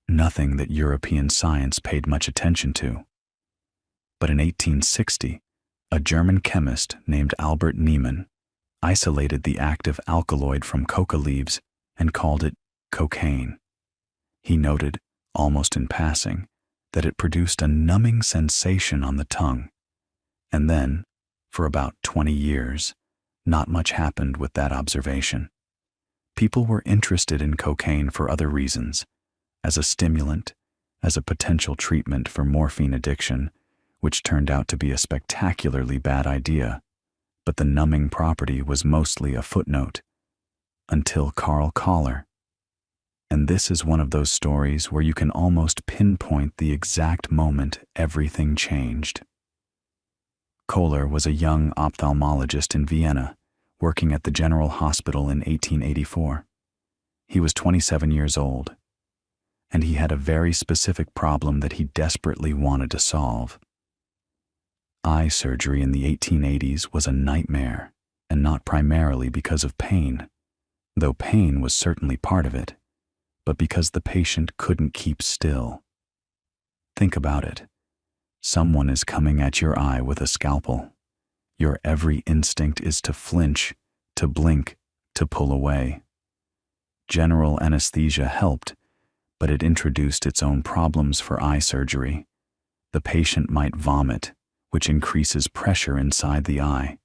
Speaker 1: nothing that European science paid much attention to. But in 1860, a German chemist named Albert Niemann isolated the active alkaloid from coca leaves and called it cocaine. He noted, almost in passing, that it produced a numbing sensation on the tongue. And then, for about 20 years, not much happened with that observation. People were interested in cocaine for other reasons, as a stimulant, as a potential treatment for morphine addiction, which turned out to be a spectacularly bad idea, but the numbing property was mostly a footnote, until Carl Kohler. And this is one of those stories where you can almost pinpoint the exact moment everything changed. Kohler was a young ophthalmologist in Vienna, working at the General Hospital in 1884. He was 27 years old, and he had a very specific problem that he desperately wanted to solve. Eye surgery in the 1880s was a nightmare, and not primarily because of pain, though pain was certainly part of it, but because the patient couldn't keep still. Think about it. Someone is coming at your eye with a scalpel. Your every instinct is to flinch, to blink, to pull away. General anesthesia helped, but it introduced its own problems for eye surgery. The patient might vomit, which increases pressure inside the eye,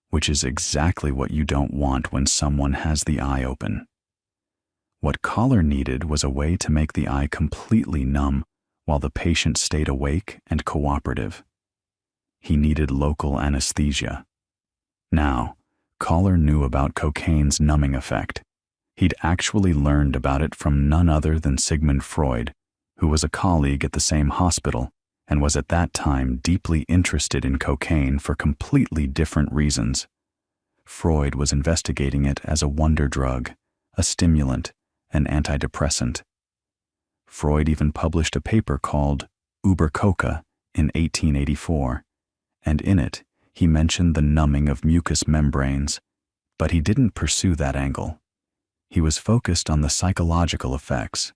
Speaker 1: which is exactly what you don't want when someone has the eye open. What Collar needed was a way to make the eye completely numb while the patient stayed awake and cooperative. He needed local anesthesia. Now, Collar knew about cocaine's numbing effect. He'd actually learned about it from none other than Sigmund Freud, who was a colleague at the same hospital and was at that time deeply interested in cocaine for completely different reasons. Freud was investigating it as a wonder drug, a stimulant, an antidepressant. Freud even published a paper called Über Coca in 1884, and in it he mentioned the numbing of mucous membranes, but he didn't pursue that angle. He was focused on the psychological effects.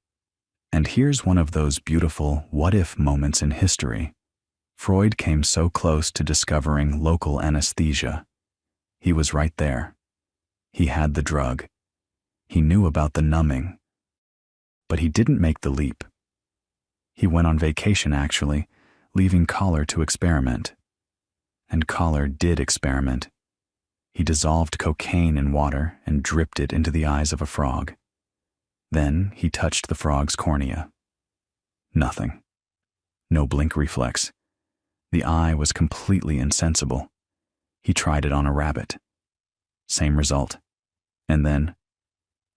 Speaker 1: And here's one of those beautiful what-if moments in history. Freud came so close to discovering local anesthesia. He was right there. He had the drug. He knew about the numbing. But he didn't make the leap. He went on vacation, actually, leaving Collar to experiment. And Collar did experiment. He dissolved cocaine in water and dripped it into the eyes of a frog. Then he touched the frog's cornea. Nothing. No blink reflex. The eye was completely insensible. He tried it on a rabbit. Same result. And then,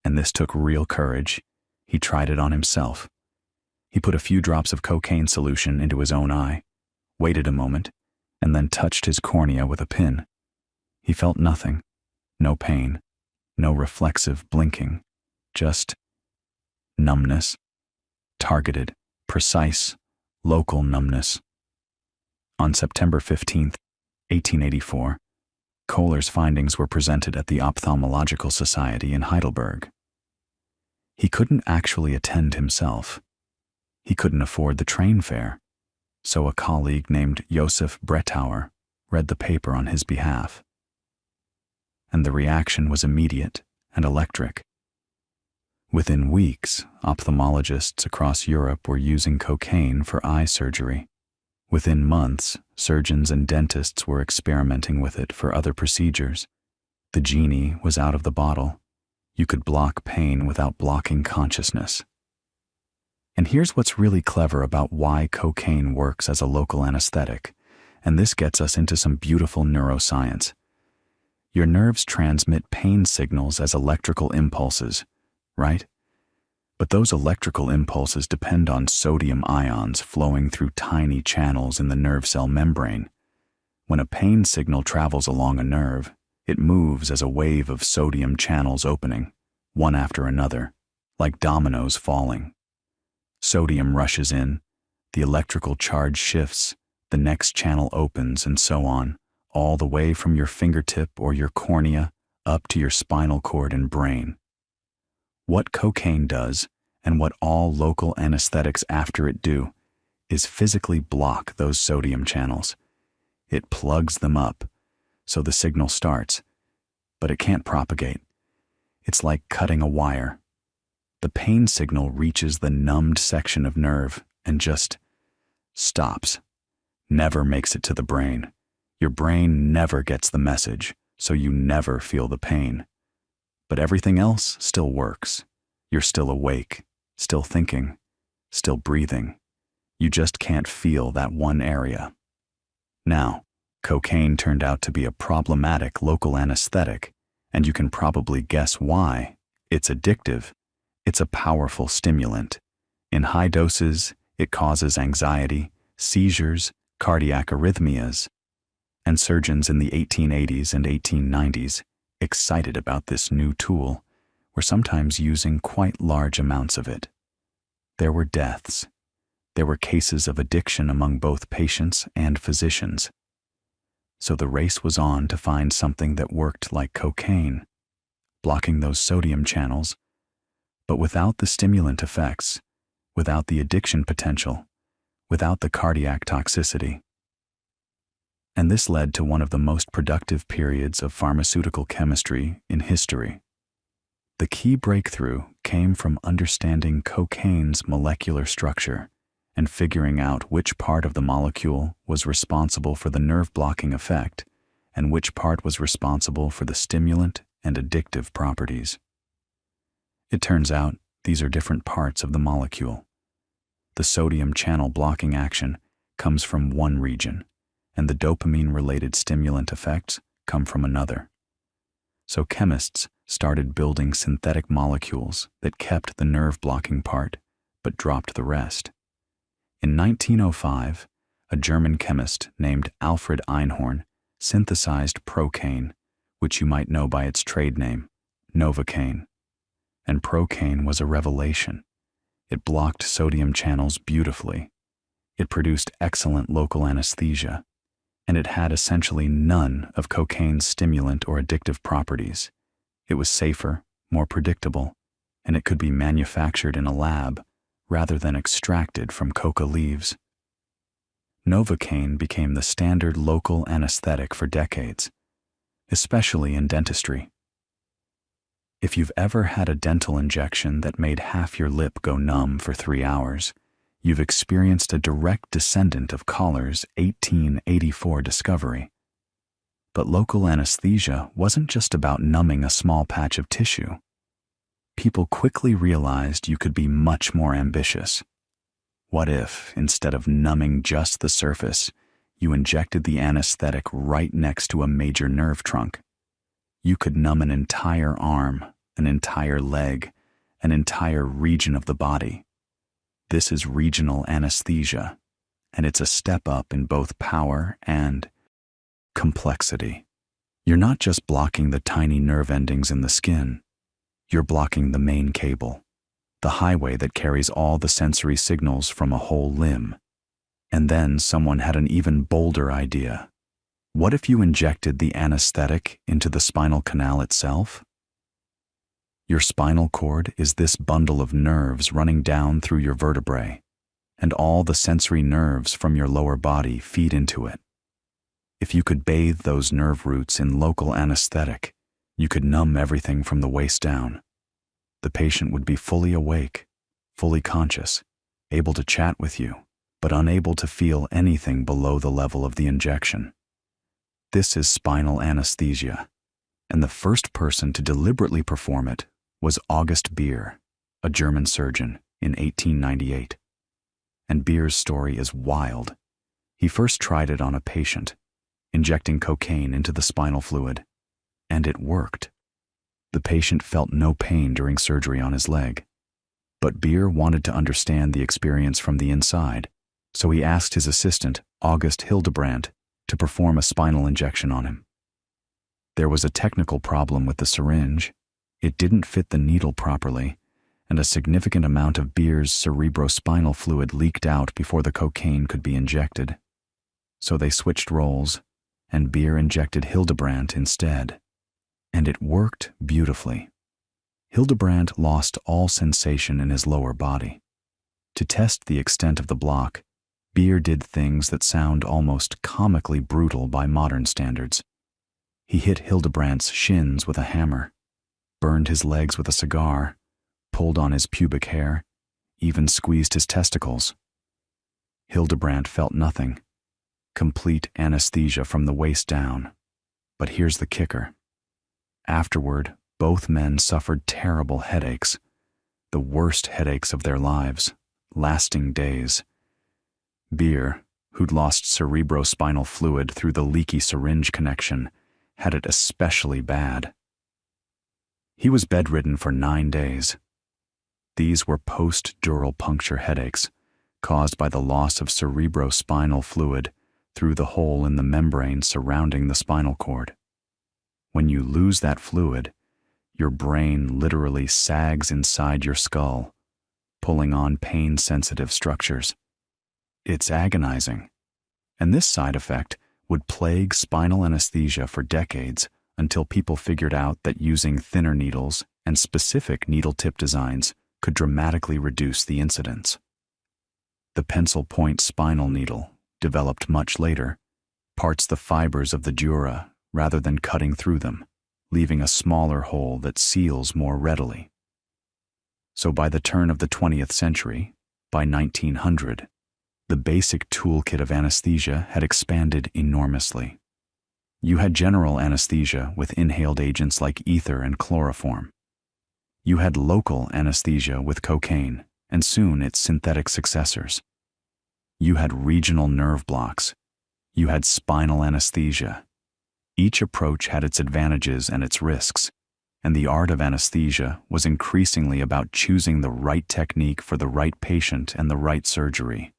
Speaker 1: and this took real courage, he tried it on himself. He put a few drops of cocaine solution into his own eye, waited a moment, and then touched his cornea with a pin. He felt nothing. No pain. No reflexive blinking. Just numbness. Targeted, precise, local numbness. On September 15th, 1884, Collar's findings were presented at the Ophthalmological Society in Heidelberg. He couldn't actually attend himself. He couldn't afford the train fare, so a colleague named Josef Brettauer read the paper on his behalf. And the reaction was immediate and electric. Within weeks, ophthalmologists across Europe were using cocaine for eye surgery. Within months, surgeons and dentists were experimenting with it for other procedures. The genie was out of the bottle. You could block pain without blocking consciousness. And here's what's really clever about why cocaine works as a local anesthetic, and this gets us into some beautiful neuroscience. Your nerves transmit pain signals as electrical impulses, right? But those electrical impulses depend on sodium ions flowing through tiny channels in the nerve cell membrane. When a pain signal travels along a nerve, it moves as a wave of sodium channels opening, one after another, like dominoes falling. Sodium rushes in, the electrical charge shifts, the next channel opens, and so on, all the way from your fingertip or your cornea up to your spinal cord and brain. What cocaine does, and what all local anesthetics after it do, is physically block those sodium channels. It plugs them up, so the signal starts, but it can't propagate. It's like cutting a wire. The pain signal reaches the numbed section of nerve and just stops, never makes it to the brain. Your brain never gets the message, so you never feel the pain. But everything else still works. You're still awake, still thinking, still breathing. You just can't feel that one area. Now, cocaine turned out to be a problematic local anesthetic, and you can probably guess why. It's addictive. It's a powerful stimulant. In high doses, it causes anxiety, seizures, cardiac arrhythmias. And surgeons in the 1880s and 1890s, excited about this new tool, were sometimes using quite large amounts of it. There were deaths. There were cases of addiction among both patients and physicians. So the race was on to find something that worked like cocaine, blocking those sodium channels, but without the stimulant effects, without the addiction potential, without the cardiac toxicity. And this led to one of the most productive periods of pharmaceutical chemistry in history. The key breakthrough came from understanding cocaine's molecular structure and figuring out which part of the molecule was responsible for the nerve-blocking effect and which part was responsible for the stimulant and addictive properties. It turns out these are different parts of the molecule. The sodium channel blocking action comes from one region, and the dopamine-related stimulant effects come from another. So chemists started building synthetic molecules that kept the nerve-blocking part, but dropped the rest. In 1905, a German chemist named Alfred Einhorn synthesized procaine, which you might know by its trade name, Novocaine. And procaine was a revelation. It blocked sodium channels beautifully. It produced excellent local anesthesia, and it had essentially none of cocaine's stimulant or addictive properties. It was safer, more predictable, and it could be manufactured in a lab rather than extracted from coca leaves. Novocaine became the standard local anesthetic for decades, especially in dentistry. If you've ever had a dental injection that made half your lip go numb for 3 hours, you've experienced a direct descendant of Coller's 1884 discovery. But local anesthesia wasn't just about numbing a small patch of tissue. People quickly realized you could be much more ambitious. What if, instead of numbing just the surface, you injected the anesthetic right next to a major nerve trunk? You could numb an entire arm, an entire leg, an entire region of the body. This is regional anesthesia, and it's a step up in both power and complexity. You're not just blocking the tiny nerve endings in the skin. You're blocking the main cable, the highway that carries all the sensory signals from a whole limb. And then someone had an even bolder idea. What if you injected the anesthetic into the spinal canal itself? Your spinal cord is this bundle of nerves running down through your vertebrae, and all the sensory nerves from your lower body feed into it. If you could bathe those nerve roots in local anesthetic, you could numb everything from the waist down. The patient would be fully awake, fully conscious, able to chat with you, but unable to feel anything below the level of the injection. This is spinal anesthesia, and the first person to deliberately perform it was August Beer, a German surgeon, in 1898. And Beer's story is wild. He first tried it on a patient, injecting cocaine into the spinal fluid, and it worked. The patient felt no pain during surgery on his leg. But Beer wanted to understand the experience from the inside, so he asked his assistant, August Hildebrandt, to perform a spinal injection on him. There was a technical problem with the syringe. It didn't fit the needle properly, and a significant amount of Beer's cerebrospinal fluid leaked out before the cocaine could be injected. So they switched roles, and Beer injected Hildebrandt instead. And it worked beautifully. Hildebrandt lost all sensation in his lower body. To test the extent of the block, Beer did things that sound almost comically brutal by modern standards. He hit Hildebrandt's shins with a hammer, burned his legs with a cigar, pulled on his pubic hair, even squeezed his testicles. Hildebrandt felt nothing. Complete anesthesia from the waist down. But here's the kicker. Afterward, both men suffered terrible headaches, the worst headaches of their lives, lasting days. Beer, who'd lost cerebrospinal fluid through the leaky syringe connection, had it especially bad. He was bedridden for 9 days. These were post-dural puncture headaches caused by the loss of cerebrospinal fluid through the hole in the membrane surrounding the spinal cord. When you lose that fluid, your brain literally sags inside your skull, pulling on pain-sensitive structures. It's agonizing, and this side effect would plague spinal anesthesia for decades until people figured out that using thinner needles and specific needle tip designs could dramatically reduce the incidence. The pencil point spinal needle, developed much later, parts the fibers of the dura rather than cutting through them, leaving a smaller hole that seals more readily. So by the turn of the 20th century, by 1900, the basic toolkit of anesthesia had expanded enormously. You had general anesthesia with inhaled agents like ether and chloroform. You had local anesthesia with cocaine, and soon its synthetic successors. You had regional nerve blocks. You had spinal anesthesia. Each approach had its advantages and its risks, and the art of anesthesia was increasingly about choosing the right technique for the right patient and the right surgery.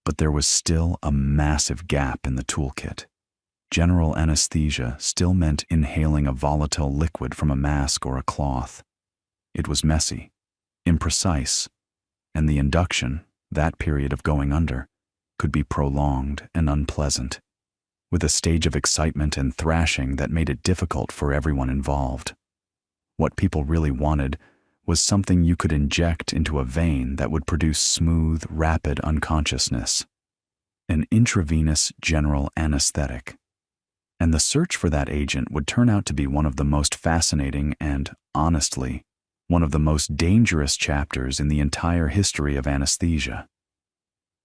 Speaker 1: But there was still a massive gap in the toolkit. General anesthesia still meant inhaling a volatile liquid from a mask or a cloth. It was messy, imprecise, and the induction, that period of going under, could be prolonged and unpleasant, with a stage of excitement and thrashing that made it difficult for everyone involved. What people really wanted was something you could inject into a vein that would produce smooth, rapid unconsciousness. An intravenous general anesthetic. And the search for that agent would turn out to be one of the most fascinating and, honestly, one of the most dangerous chapters in the entire history of anesthesia.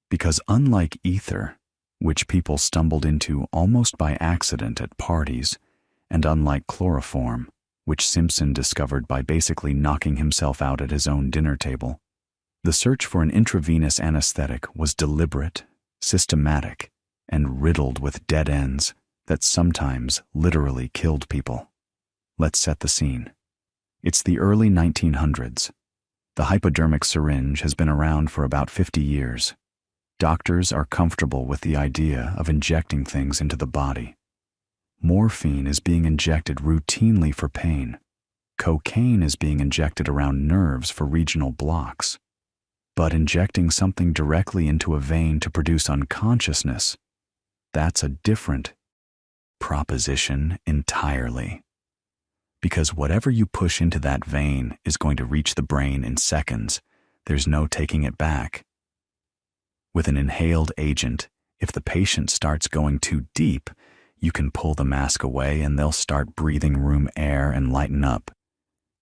Speaker 1: Because unlike ether, which people stumbled into almost by accident at parties, and unlike chloroform, which Simpson discovered by basically knocking himself out at his own dinner table, the search for an intravenous anesthetic was deliberate, systematic, and riddled with dead ends that sometimes literally killed people. Let's set the scene. It's the early 1900s. The hypodermic syringe has been around for about 50 years. Doctors are comfortable with the idea of injecting things into the body. Morphine is being injected routinely for pain. Cocaine is being injected around nerves for regional blocks. But injecting something directly into a vein to produce unconsciousness, that's a different proposition entirely. Because whatever you push into that vein is going to reach the brain in seconds. There's no taking it back. With an inhaled agent, if the patient starts going too deep, you can pull the mask away and they'll start breathing room air and lighten up.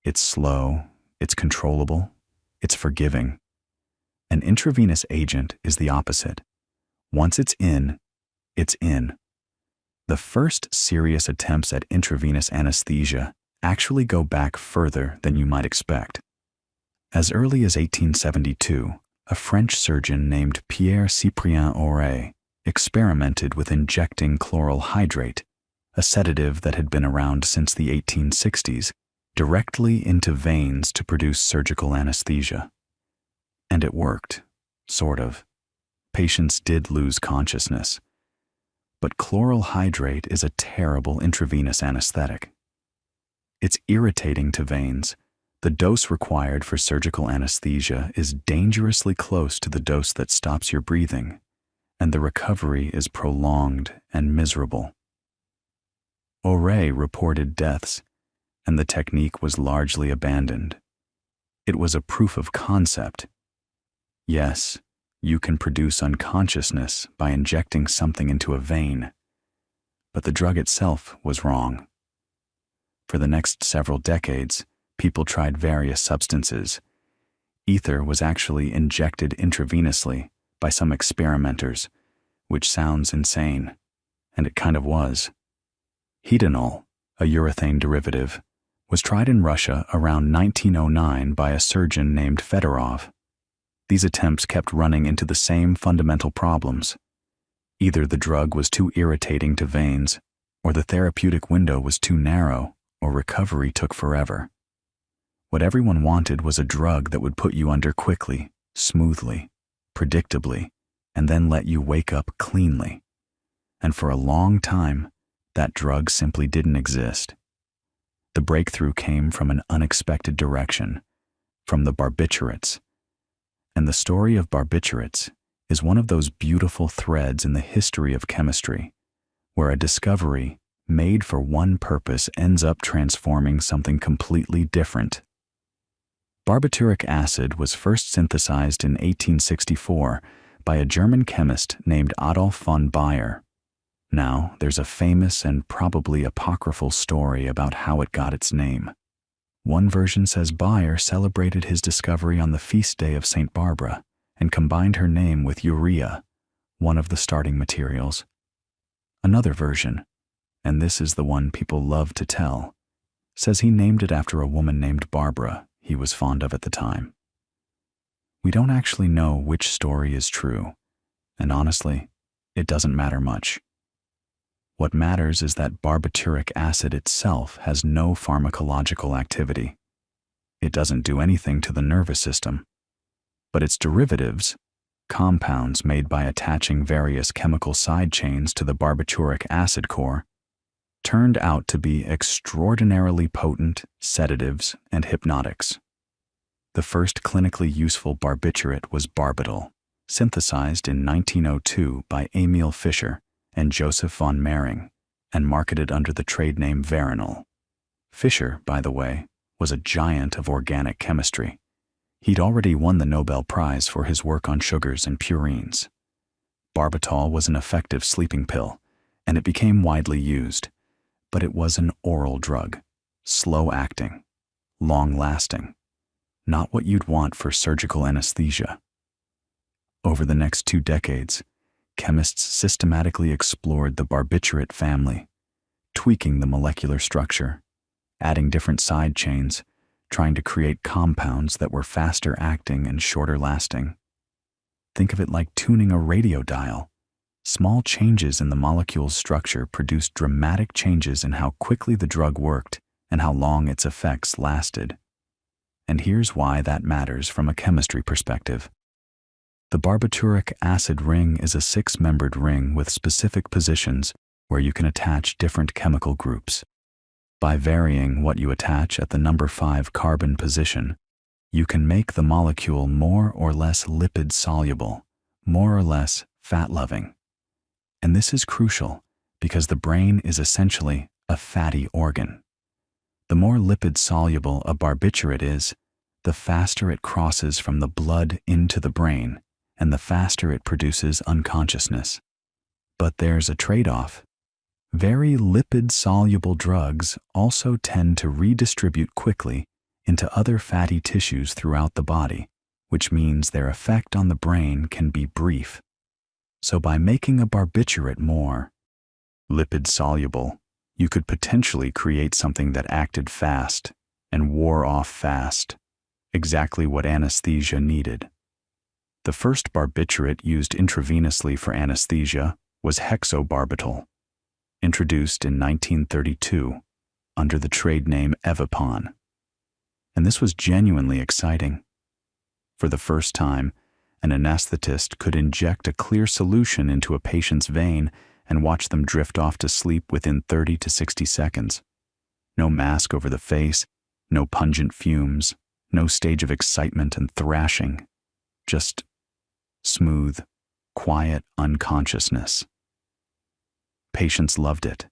Speaker 1: It's slow, it's controllable, it's forgiving. An intravenous agent is the opposite. Once it's in, it's in. The first serious attempts at intravenous anesthesia actually go back further than you might expect. As early as 1872, a French surgeon named Pierre-Cyprien Auret experimented with injecting chloral hydrate, a sedative that had been around since the 1860s, directly into veins to produce surgical anesthesia. And it worked, sort of. Patients did lose consciousness. But chloral hydrate is a terrible intravenous anesthetic. It's irritating to veins. The dose required for surgical anesthesia is dangerously close to the dose that stops your breathing, and the recovery is prolonged and miserable. Auret reported deaths, and the technique was largely abandoned. It was a proof of concept. Yes, you can produce unconsciousness by injecting something into a vein, but the drug itself was wrong. For the next several decades, people tried various substances. Ether was actually injected intravenously by some experimenters, which sounds insane, and it kind of was. Hetanol, a urethane derivative, was tried in Russia around 1909 by a surgeon named Fedorov. These attempts kept running into the same fundamental problems. Either the drug was too irritating to veins, or the therapeutic window was too narrow, or recovery took forever. What everyone wanted was a drug that would put you under quickly, smoothly, predictably, and then let you wake up cleanly. And for a long time, that drug simply didn't exist. The breakthrough came from an unexpected direction, from the barbiturates. And the story of barbiturates is one of those beautiful threads in the history of chemistry, where a discovery made for one purpose ends up transforming something completely different. Barbituric acid was first synthesized in 1864 by a German chemist named Adolf von Baeyer. Now, there's a famous and probably apocryphal story about how it got its name. One version says Baeyer celebrated his discovery on the feast day of St. Barbara and combined her name with urea, one of the starting materials. Another version, and this is the one people love to tell, says he named it after a woman named Barbara he was fond of at the time. We don't actually know which story is true, and honestly, it doesn't matter much. What matters is that barbituric acid itself has no pharmacological activity. It doesn't do anything to the nervous system, but its derivatives, compounds made by attaching various chemical side chains to the barbituric acid core, turned out to be extraordinarily potent sedatives and hypnotics. The first clinically useful barbiturate was barbital, synthesized in 1902 by Emil Fischer and Joseph von Mering, and marketed under the trade name Veronal. Fischer, by the way, was a giant of organic chemistry. He'd already won the Nobel Prize for his work on sugars and purines. Barbital was an effective sleeping pill, and it became widely used, but it was an oral drug, slow-acting, long-lasting, not what you'd want for surgical anesthesia. Over the next 2 decades, chemists systematically explored the barbiturate family, tweaking the molecular structure, adding different side chains, trying to create compounds that were faster acting and shorter lasting. Think of it like tuning a radio dial. Small changes in the molecule's structure produced dramatic changes in how quickly the drug worked and how long its effects lasted. And here's why that matters from a chemistry perspective. The barbituric acid ring is a 6-membered ring with specific positions where you can attach different chemical groups. By varying what you attach at the number 5 carbon position, you can make the molecule more or less lipid-soluble, more or less fat-loving. And this is crucial because the brain is essentially a fatty organ. The more lipid-soluble a barbiturate is, the faster it crosses from the blood into the brain, and the faster it produces unconsciousness. But there's a trade-off. Very lipid-soluble drugs also tend to redistribute quickly into other fatty tissues throughout the body, which means their effect on the brain can be brief. So by making a barbiturate more lipid-soluble, you could potentially create something that acted fast and wore off fast, exactly what anesthesia needed. The first barbiturate used intravenously for anesthesia was hexobarbital, introduced in 1932 under the trade name Evapon. And this was genuinely exciting. For the first time, an anesthetist could inject a clear solution into a patient's vein and watch them drift off to sleep within 30 to 60 seconds. No mask over the face, no pungent fumes, no stage of excitement and thrashing. Just smooth, quiet unconsciousness. Patients loved it.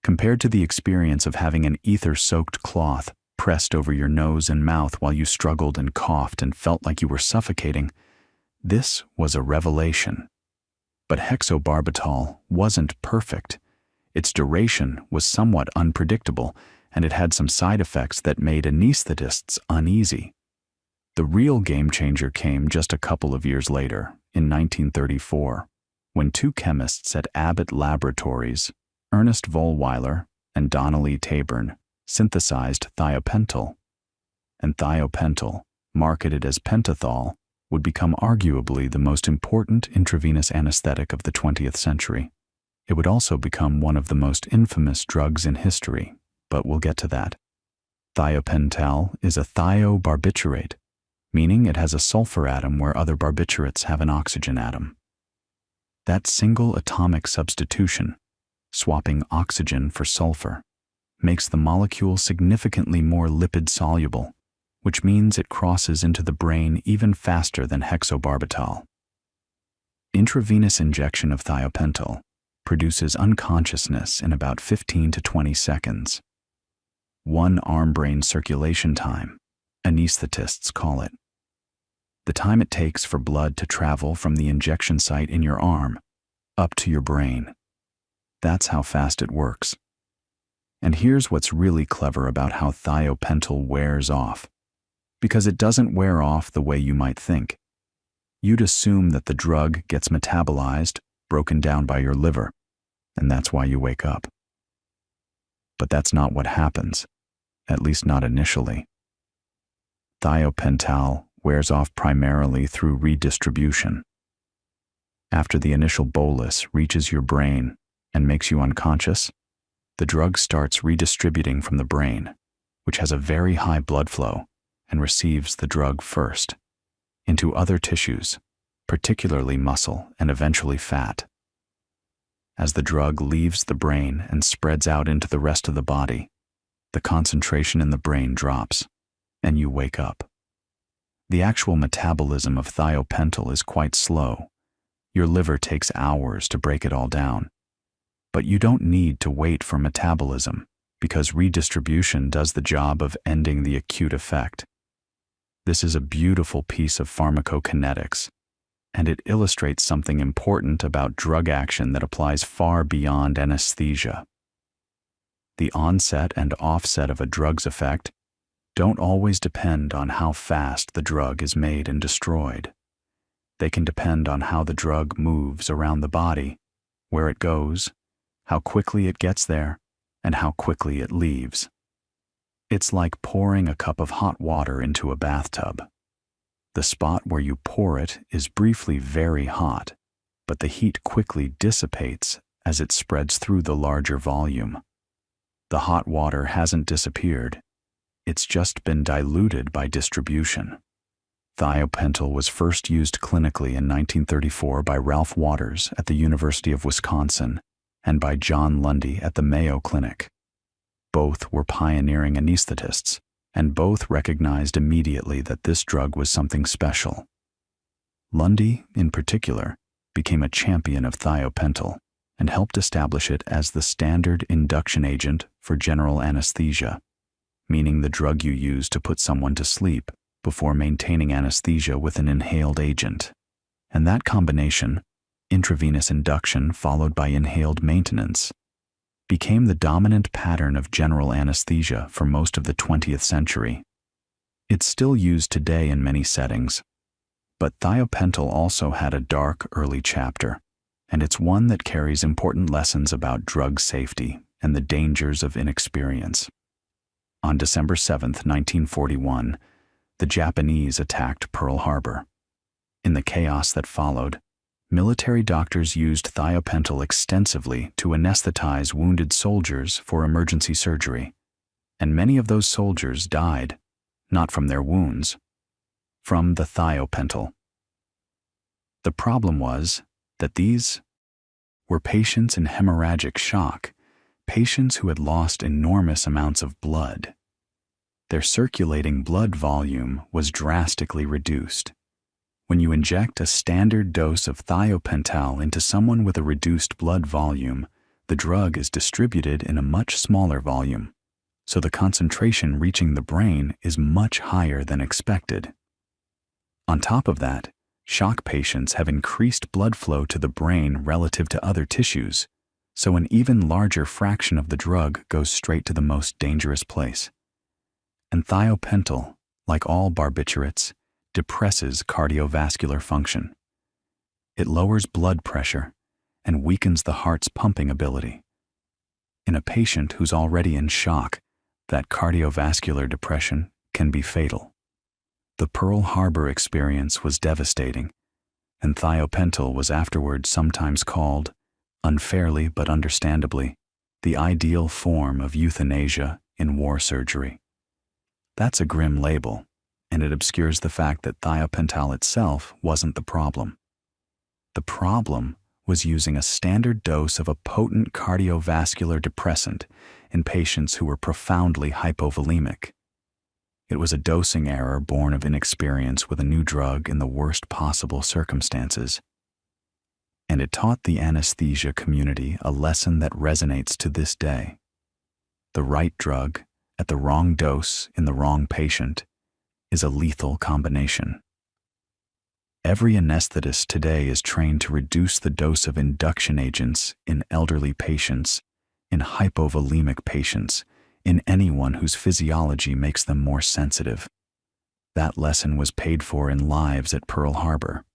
Speaker 1: Compared to the experience of having an ether-soaked cloth pressed over your nose and mouth while you struggled and coughed and felt like you were suffocating, this was a revelation. But hexobarbital wasn't perfect. Its duration was somewhat unpredictable, and it had some side effects that made anesthetists uneasy. The real game changer came just a couple of years later, in 1934, when 2 chemists at Abbott Laboratories, Ernest Vollweiler and Donnelly Taburn, synthesized thiopental. And thiopental, marketed as pentothal, would become arguably the most important intravenous anesthetic of the 20th century. It would also become one of the most infamous drugs in history, but we'll get to that. Thiopental is a thiobarbiturate, meaning it has a sulfur atom where other barbiturates have an oxygen atom. That single atomic substitution, swapping oxygen for sulfur, makes the molecule significantly more lipid-soluble, which means it crosses into the brain even faster than hexobarbital. Intravenous injection of thiopental produces unconsciousness in about 15 to 20 seconds. 1 arm-brain circulation time, anesthetists call it. The time it takes for blood to travel from the injection site in your arm up to your brain. That's how fast it works. And here's what's really clever about how thiopental wears off. Because it doesn't wear off the way you might think. You'd assume that the drug gets metabolized, broken down by your liver, and that's why you wake up. But that's not what happens, at least not initially. Thiopental wears off primarily through redistribution. After the initial bolus reaches your brain and makes you unconscious, the drug starts redistributing from the brain, which has a very high blood flow and receives the drug first, into other tissues, particularly muscle and eventually fat. As the drug leaves the brain and spreads out into the rest of the body, the concentration in the brain drops, and you wake up. The actual metabolism of thiopental is quite slow. Your liver takes hours to break it all down. But you don't need to wait for metabolism, because redistribution does the job of ending the acute effect. This is a beautiful piece of pharmacokinetics, and it illustrates something important about drug action that applies far beyond anesthesia. The onset and offset of a drug's effect don't always depend on how fast the drug is made and destroyed. They can depend on how the drug moves around the body, where it goes, how quickly it gets there, and how quickly it leaves. It's like pouring a cup of hot water into a bathtub. The spot where you pour it is briefly very hot, but the heat quickly dissipates as it spreads through the larger volume. The hot water hasn't disappeared. It's just been diluted by distribution. Thiopental was first used clinically in 1934 by Ralph Waters at the University of Wisconsin and by John Lundy at the Mayo Clinic. Both were pioneering anesthetists, and both recognized immediately that this drug was something special. Lundy, in particular, became a champion of thiopental and helped establish it as the standard induction agent for general anesthesia, meaning the drug you use to put someone to sleep before maintaining anesthesia with an inhaled agent. And that combination, intravenous induction followed by inhaled maintenance, became the dominant pattern of general anesthesia for most of the 20th century. It's still used today in many settings, but thiopental also had a dark early chapter, and it's one that carries important lessons about drug safety and the dangers of inexperience. On December 7, 1941, the Japanese attacked Pearl Harbor. In the chaos that followed, military doctors used thiopental extensively to anesthetize wounded soldiers for emergency surgery, and many of those soldiers died, not from their wounds, from the thiopental. The problem was that these were patients in hemorrhagic shock, patients who had lost enormous amounts of blood. Their circulating blood volume was drastically reduced. When you inject a standard dose of thiopental into someone with a reduced blood volume, the drug is distributed in a much smaller volume, so the concentration reaching the brain is much higher than expected. On top of that, shock patients have increased blood flow to the brain relative to other tissues, so an even larger fraction of the drug goes straight to the most dangerous place. And thiopental, like all barbiturates, depresses cardiovascular function. It lowers blood pressure and weakens the heart's pumping ability. In a patient who's already in shock, that cardiovascular depression can be fatal. The Pearl Harbor experience was devastating, and thiopental was afterwards sometimes called, unfairly but understandably, the ideal form of euthanasia in war surgery. That's a grim label, and it obscures the fact that thiopental itself wasn't the problem. The problem was using a standard dose of a potent cardiovascular depressant in patients who were profoundly hypovolemic. It was a dosing error born of inexperience with a new drug in the worst possible circumstances. And it taught the anesthesia community a lesson that resonates to this day. The right drug at the wrong dose in the wrong patient is a lethal combination. Every anesthetist today is trained to reduce the dose of induction agents in elderly patients, in hypovolemic patients, in anyone whose physiology makes them more sensitive. That lesson was paid for in lives at Pearl Harbor.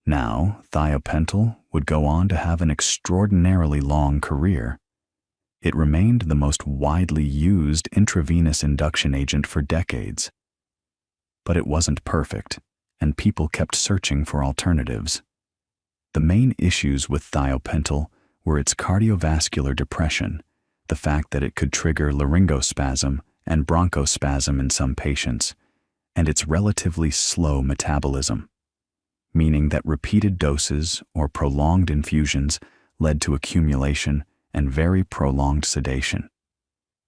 Speaker 1: Now, thiopental would go on to have an extraordinarily long career. It remained the most widely used intravenous induction agent for decades. But it wasn't perfect, and people kept searching for alternatives. The main issues with thiopental were its cardiovascular depression, the fact that it could trigger laryngospasm and bronchospasm in some patients, and its relatively slow metabolism, meaning that repeated doses or prolonged infusions led to accumulation and very prolonged sedation.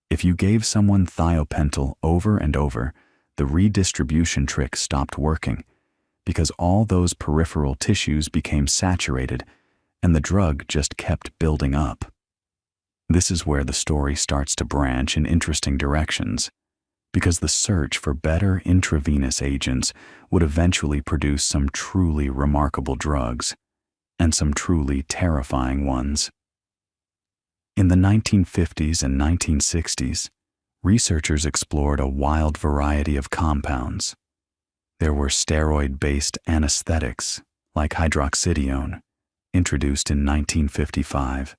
Speaker 1: If you gave someone thiopental over and over, the redistribution trick stopped working because all those peripheral tissues became saturated and the drug just kept building up. This is where the story starts to branch in interesting directions, because the search for better intravenous agents would eventually produce some truly remarkable drugs, and some truly terrifying ones. In the 1950s and 1960s, researchers explored a wild variety of compounds. There were steroid-based anesthetics, like hydroxydione, introduced in 1955.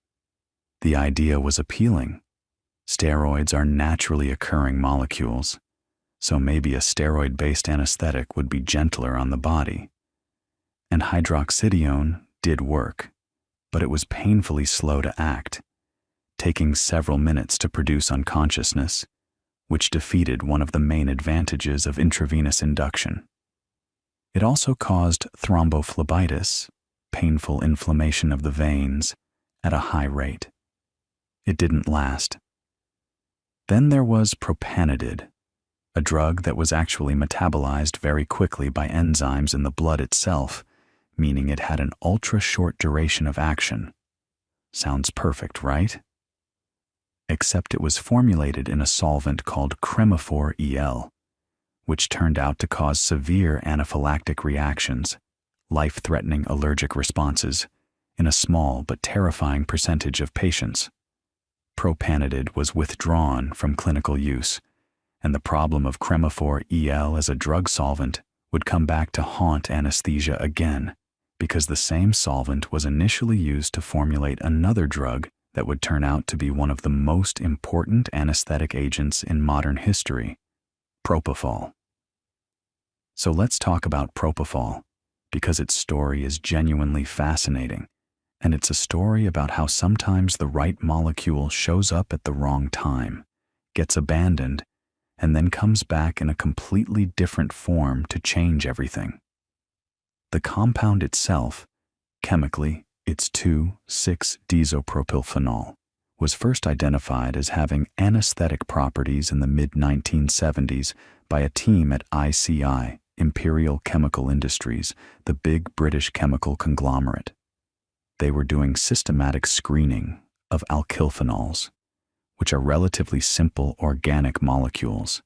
Speaker 1: The idea was appealing. Steroids are naturally occurring molecules, so maybe a steroid-based anesthetic would be gentler on the body. And hydroxydione did work, but it was painfully slow to act, taking several minutes to produce unconsciousness, which defeated one of the main advantages of intravenous induction. It also caused thrombophlebitis, painful inflammation of the veins, at a high rate. It didn't last. Then there was propanidid, a drug that was actually metabolized very quickly by enzymes in the blood itself, meaning it had an ultra-short duration of action. Sounds perfect, right? Except it was formulated in a solvent called chromophore EL, which turned out to cause severe anaphylactic reactions, life-threatening allergic responses, in a small but terrifying percentage of patients. Propanidid was withdrawn from clinical use, and the problem of chromophore EL as a drug solvent would come back to haunt anesthesia again, because the same solvent was initially used to formulate another drug that would turn out to be one of the most important anesthetic agents in modern history, propofol. So let's talk about propofol, because its story is genuinely fascinating, and it's a story about how sometimes the right molecule shows up at the wrong time, gets abandoned, and then comes back in a completely different form to change everything. The compound itself, chemically, it's 2,6-disopropylphenol, was first identified as having anesthetic properties in the mid-1970s by a team at ICI, Imperial Chemical Industries, the big British chemical conglomerate. They were doing systematic screening of alkylphenols, which are relatively simple organic molecules,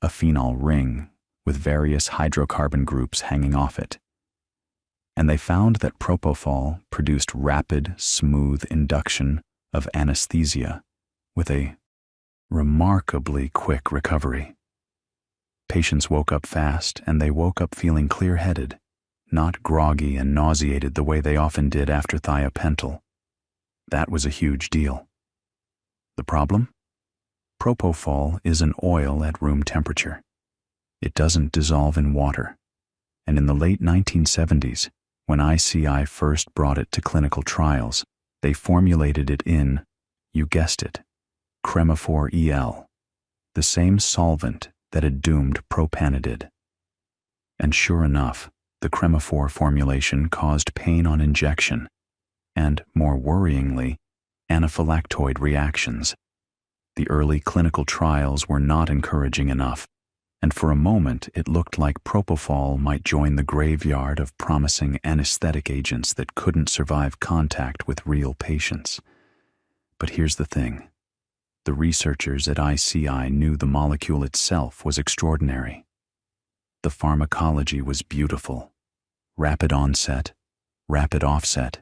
Speaker 1: a phenol ring with various hydrocarbon groups hanging off it. And they found that propofol produced rapid, smooth induction of anesthesia with a remarkably quick recovery. Patients woke up fast, and they woke up feeling clear-headed, not groggy and nauseated the way they often did after thiopental. That was a huge deal. The problem? Propofol is an oil at room temperature. It doesn't dissolve in water. And in the late 1970s, when ICI first brought it to clinical trials, they formulated it in, you guessed it, chromophore EL, the same solvent that had doomed propanidid. And sure enough, the chromophore formulation caused pain on injection, and, more worryingly, anaphylactoid reactions. The early clinical trials were not encouraging enough, and for a moment it looked like propofol might join the graveyard of promising anesthetic agents that couldn't survive contact with real patients. But here's the thing. The researchers at ICI knew the molecule itself was extraordinary. The pharmacology was beautiful. Rapid onset, rapid offset.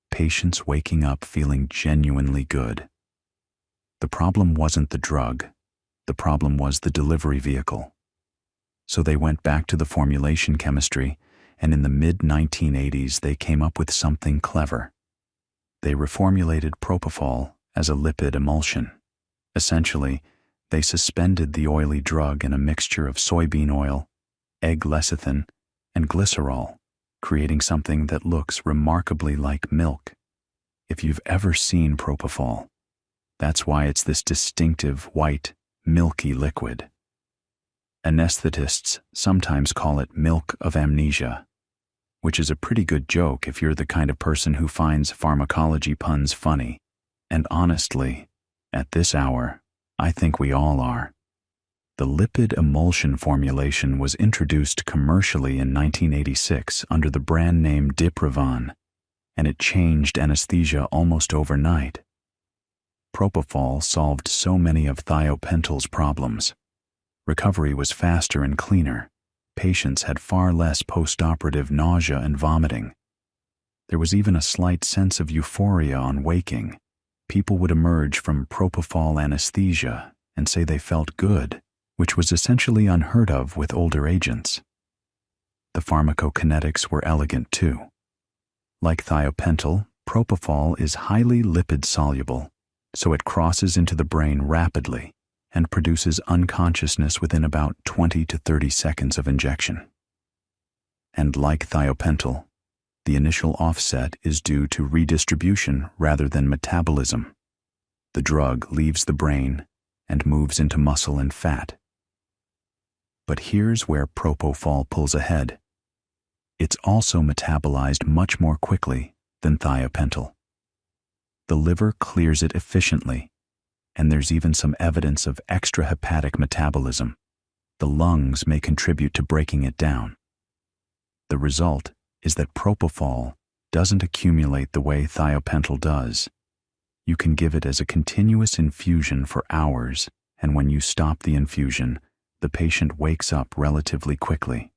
Speaker 1: Patients waking up feeling genuinely good. The problem wasn't the drug. The problem was the delivery vehicle. So they went back to the formulation chemistry, and in the mid-1980s they came up with something clever. They reformulated propofol as a lipid emulsion. Essentially, they suspended the oily drug in a mixture of soybean oil, egg lecithin, and glycerol, creating something that looks remarkably like milk. If you've ever seen propofol, that's why it's this distinctive white, milky liquid. Anesthetists sometimes call it milk of amnesia, which is a pretty good joke if you're the kind of person who finds pharmacology puns funny. And honestly, at this hour, I think we all are. The lipid emulsion formulation was introduced commercially in 1986 under the brand name Diprivan, and it changed anesthesia almost overnight. Propofol solved so many of thiopental's problems. Recovery was faster and cleaner. Patients had far less post-operative nausea and vomiting. There was even a slight sense of euphoria on waking. People would emerge from propofol anesthesia and say they felt good, which was essentially unheard of with older agents. The pharmacokinetics were elegant too. Like thiopental, propofol is highly lipid-soluble, so it crosses into the brain rapidly and produces unconsciousness within about 20 to 30 seconds of injection. And like thiopental, the initial offset is due to redistribution rather than metabolism. The drug leaves the brain and moves into muscle and fat. But here's where propofol pulls ahead. It's also metabolized much more quickly than thiopental. The liver clears it efficiently, and there's even some evidence of extrahepatic metabolism. The lungs may contribute to breaking it down. The result is that propofol doesn't accumulate the way thiopental does. You can give it as a continuous infusion for hours, and when you stop the infusion, the patient wakes up relatively quickly.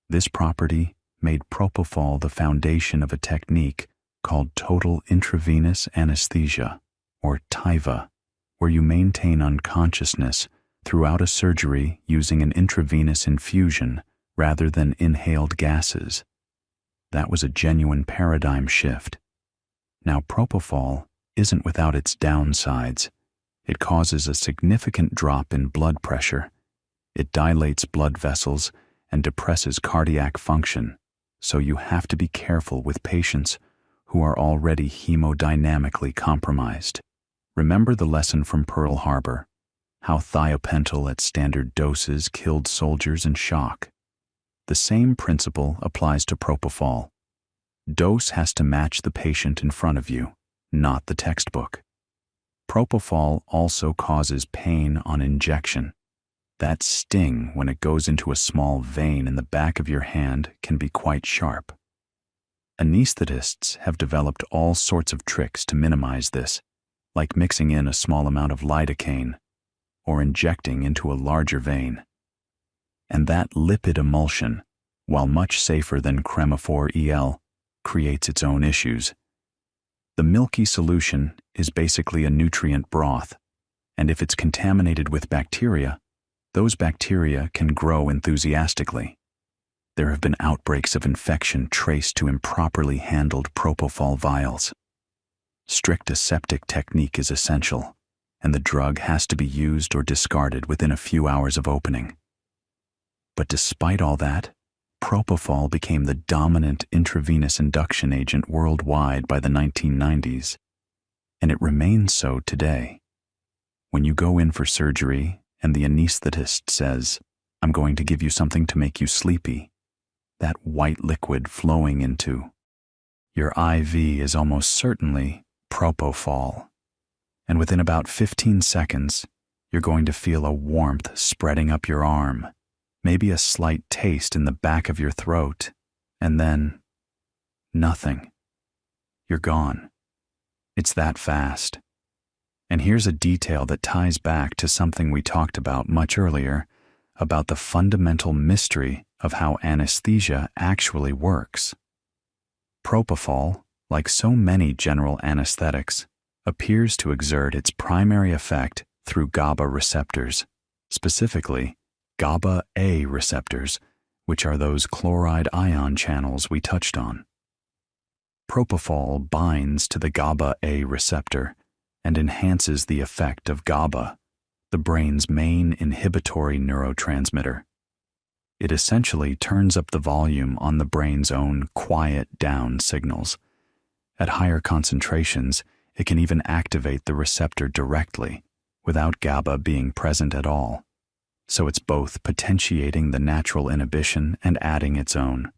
Speaker 1: This property made propofol the foundation of a technique called total intravenous anesthesia, or TIVA, where you maintain unconsciousness throughout a surgery using an intravenous infusion rather than inhaled gases. That was a genuine paradigm shift. Now, propofol isn't without its downsides. It causes a significant drop in blood pressure. It dilates blood vessels and depresses cardiac function, so you have to be careful with patients who are already hemodynamically compromised. Remember the lesson from Pearl Harbor, how thiopental at standard doses killed soldiers in shock. The same principle applies to propofol. Dose has to match the patient in front of you, not the textbook. Propofol also causes pain on injection. That sting when it goes into a small vein in the back of your hand can be quite sharp. Anesthetists have developed all sorts of tricks to minimize this, like mixing in a small amount of lidocaine or injecting into a larger vein. And that lipid emulsion, while much safer than Cremophor EL, creates its own issues. The milky solution is basically a nutrient broth, and if it's contaminated with bacteria, those bacteria can grow enthusiastically. There have been outbreaks of infection traced to improperly handled propofol vials. Strict aseptic technique is essential, and the drug has to be used or discarded within a few hours of opening. But despite all that, propofol became the dominant intravenous induction agent worldwide by the 1990s, and it remains so today. When you go in for surgery and the anesthetist says, "I'm going to give you something to make you sleepy," that white liquid flowing into your IV is almost certainly propofol. And within about 15 seconds, you're going to feel a warmth spreading up your arm, maybe a slight taste in the back of your throat, and then nothing. You're gone. It's that fast. And here's a detail that ties back to something we talked about much earlier, about the fundamental mystery of how anesthesia actually works. Propofol, like so many general anesthetics, appears to exert its primary effect through GABA receptors, specifically GABA A receptors, which are those chloride ion channels we touched on. Propofol binds to the GABA A receptor and enhances the effect of GABA, the brain's main inhibitory neurotransmitter. It essentially turns up the volume on the brain's own quiet down signals. At higher concentrations, it can even activate the receptor directly, without GABA being present at all. So it's both potentiating the natural inhibition and adding its own.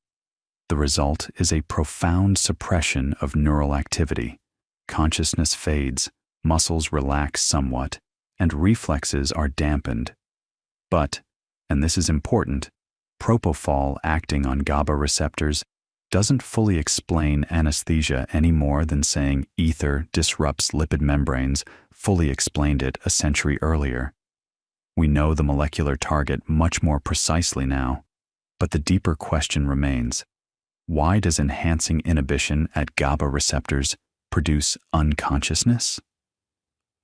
Speaker 1: The result is a profound suppression of neural activity. Consciousness fades, muscles relax somewhat, and reflexes are dampened. But, and this is important, propofol acting on GABA receptors doesn't fully explain anesthesia any more than saying ether disrupts lipid membranes fully explained it a century earlier. We know the molecular target much more precisely now, but the deeper question remains: why does enhancing inhibition at GABA receptors produce unconsciousness?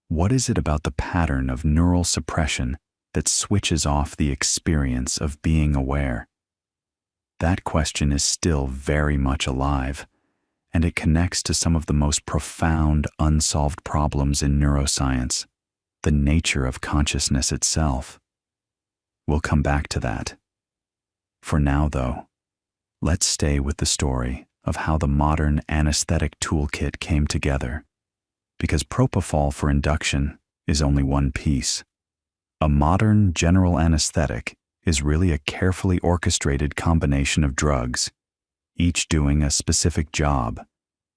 Speaker 1: What is it about the pattern of neural suppression that switches off the experience of being aware? That question is still very much alive, and it connects to some of the most profound unsolved problems in neuroscience, the nature of consciousness itself. We'll come back to that. For now, though, let's stay with the story of how the modern anesthetic toolkit came together, because propofol for induction is only one piece. A modern general anesthetic is really a carefully orchestrated combination of drugs, each doing a specific job,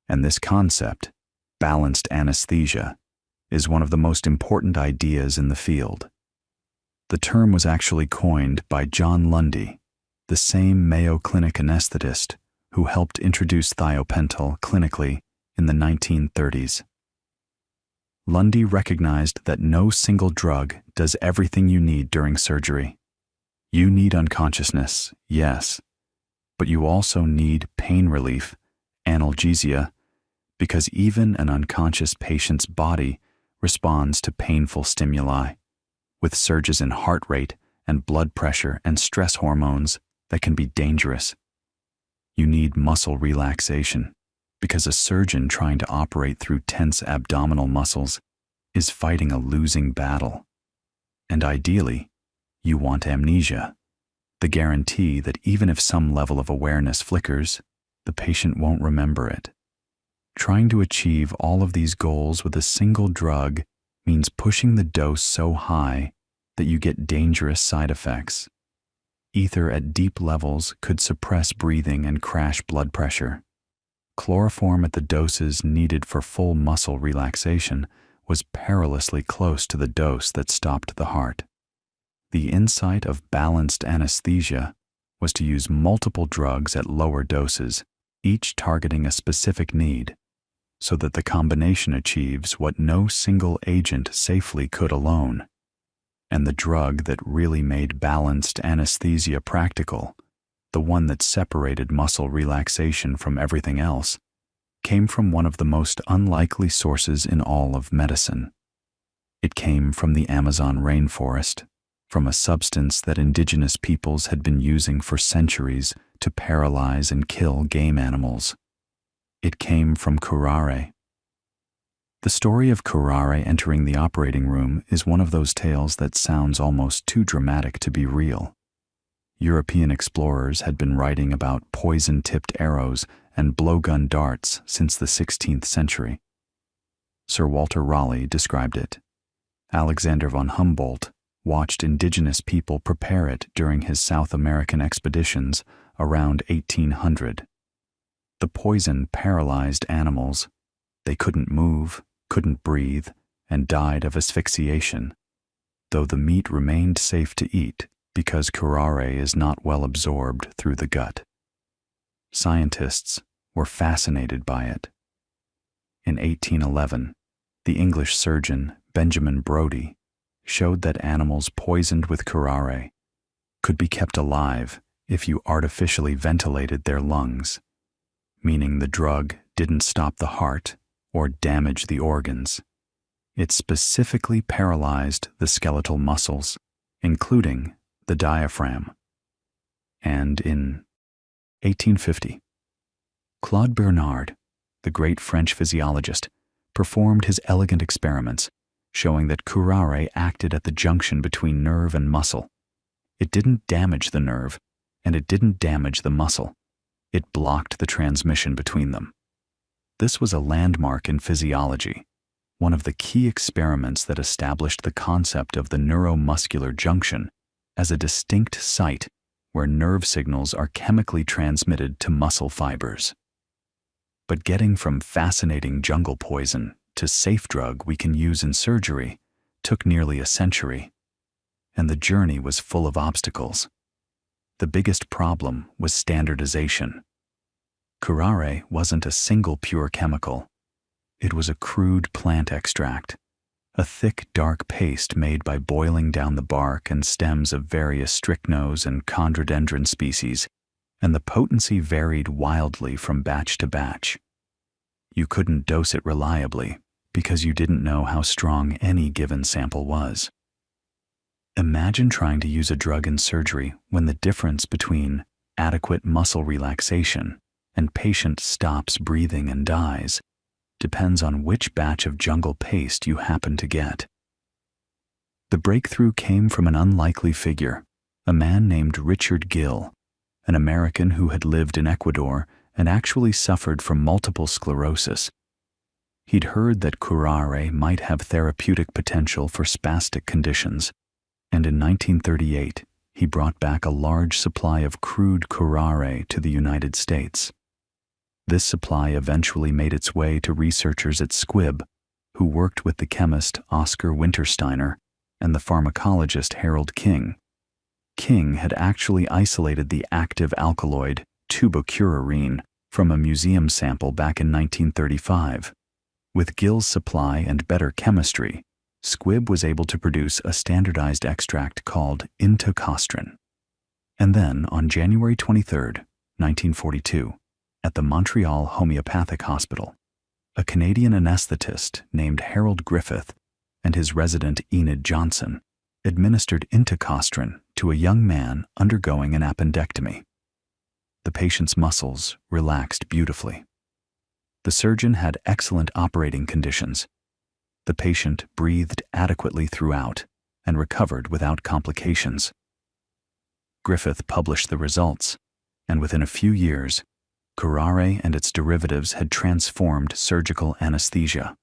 Speaker 1: and this concept, balanced anesthesia, is one of the most important ideas in the field. The term was actually coined by John Lundy, the same Mayo Clinic anesthetist who helped introduce thiopental clinically in the 1930s. Lundy recognized that no single drug does everything you need during surgery. You need unconsciousness, yes, but you also need pain relief, analgesia, because even an unconscious patient's body responds to painful stimuli, with surges in heart rate and blood pressure and stress hormones that can be dangerous. You need muscle relaxation, because a surgeon trying to operate through tense abdominal muscles is fighting a losing battle. And ideally, you want amnesia, the guarantee that even if some level of awareness flickers, the patient won't remember it. Trying to achieve all of these goals with a single drug means pushing the dose so high that you get dangerous side effects. Ether at deep levels could suppress breathing and crash blood pressure. Chloroform at the doses needed for full muscle relaxation was perilously close to the dose that stopped the heart. The insight of balanced anesthesia was to use multiple drugs at lower doses, each targeting a specific need, so that the combination achieves what no single agent safely could alone. And the drug that really made balanced anesthesia practical, the one that separated muscle relaxation from everything else, came from one of the most unlikely sources in all of medicine. It came from the Amazon rainforest, from a substance that indigenous peoples had been using for centuries to paralyze and kill game animals. It came from curare. The story of curare entering the operating room is one of those tales that sounds almost too dramatic to be real. European explorers had been writing about poison-tipped arrows and blowgun darts since the 16th century. Sir Walter Raleigh described it. Alexander von Humboldt watched indigenous people prepare it during his South American expeditions around 1800. The poison paralyzed animals. They couldn't move, couldn't breathe, and died of asphyxiation, though the meat remained safe to eat because curare is not well absorbed through the gut. Scientists were fascinated by it. In 1811, the English surgeon Benjamin Brodie showed that animals poisoned with curare could be kept alive if you artificially ventilated their lungs, meaning the drug didn't stop the heart or damage the organs. It specifically paralyzed the skeletal muscles, including the diaphragm. And in 1850, Claude Bernard, the great French physiologist, performed his elegant experiments, showing that curare acted at the junction between nerve and muscle. It didn't damage the nerve, and it didn't damage the muscle. It blocked the transmission between them. This was a landmark in physiology, one of the key experiments that established the concept of the neuromuscular junction as a distinct site where nerve signals are chemically transmitted to muscle fibers. But getting from fascinating jungle poison to safe drug we can use in surgery took nearly a century, and the journey was full of obstacles. The biggest problem was standardization. Curare wasn't a single pure chemical. It was a crude plant extract, a thick, dark paste made by boiling down the bark and stems of various strychnose and chondrodendron species, and the potency varied wildly from batch to batch. You couldn't dose it reliably because you didn't know how strong any given sample was. Imagine trying to use a drug in surgery when the difference between adequate muscle relaxation and patient stops breathing and dies depends on which batch of jungle paste you happen to get. The breakthrough came from an unlikely figure, a man named Richard Gill, an American who had lived in Ecuador and actually suffered from multiple sclerosis. He'd heard that curare might have therapeutic potential for spastic conditions, and in 1938 he brought back a large supply of crude curare to the United States. This supply eventually made its way to researchers at Squibb, who worked with the chemist Oscar Wintersteiner and the pharmacologist Harold King. King had actually isolated the active alkaloid tubocurarine from a museum sample back in 1935. With Gill's supply and better chemistry, Squibb was able to produce a standardized extract called intocostrin. And then, on January 23, 1942, at the Montreal Homeopathic Hospital, a Canadian anesthetist named Harold Griffith and his resident Enid Johnson administered intocostrin to a young man undergoing an appendectomy. The patient's muscles relaxed beautifully. The surgeon had excellent operating conditions. The patient breathed adequately throughout and recovered without complications. Griffith published the results, and within a few years, curare and its derivatives had transformed surgical anesthesia.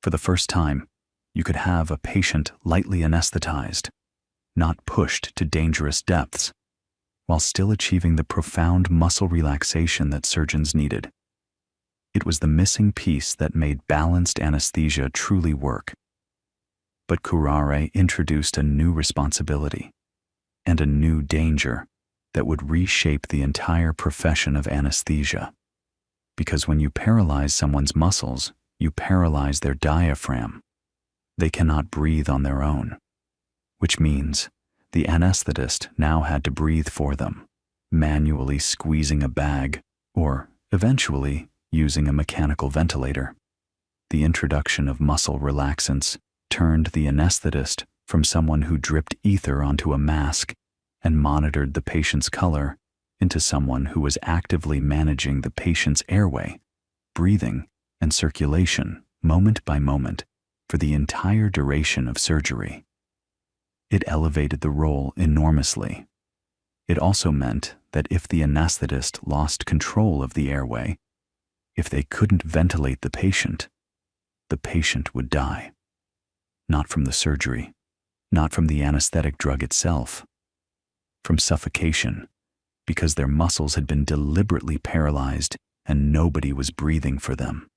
Speaker 1: For the first time, you could have a patient lightly anesthetized, not pushed to dangerous depths, while still achieving the profound muscle relaxation that surgeons needed. It was the missing piece that made balanced anesthesia truly work. But curare introduced a new responsibility and a new danger that would reshape the entire profession of anesthesia. Because when you paralyze someone's muscles, you paralyze their diaphragm. They cannot breathe on their own, which means the anesthetist now had to breathe for them, manually squeezing a bag or, eventually, using a mechanical ventilator. The introduction of muscle relaxants turned the anesthetist from someone who dripped ether onto a mask and monitored the patient's color into someone who was actively managing the patient's airway, breathing, and circulation moment by moment for the entire duration of surgery. It elevated the role enormously. It also meant that if the anesthetist lost control of the airway, if they couldn't ventilate the patient would die. Not from the surgery, not from the anesthetic drug itself, from suffocation, because their muscles had been deliberately paralyzed and nobody was breathing for them.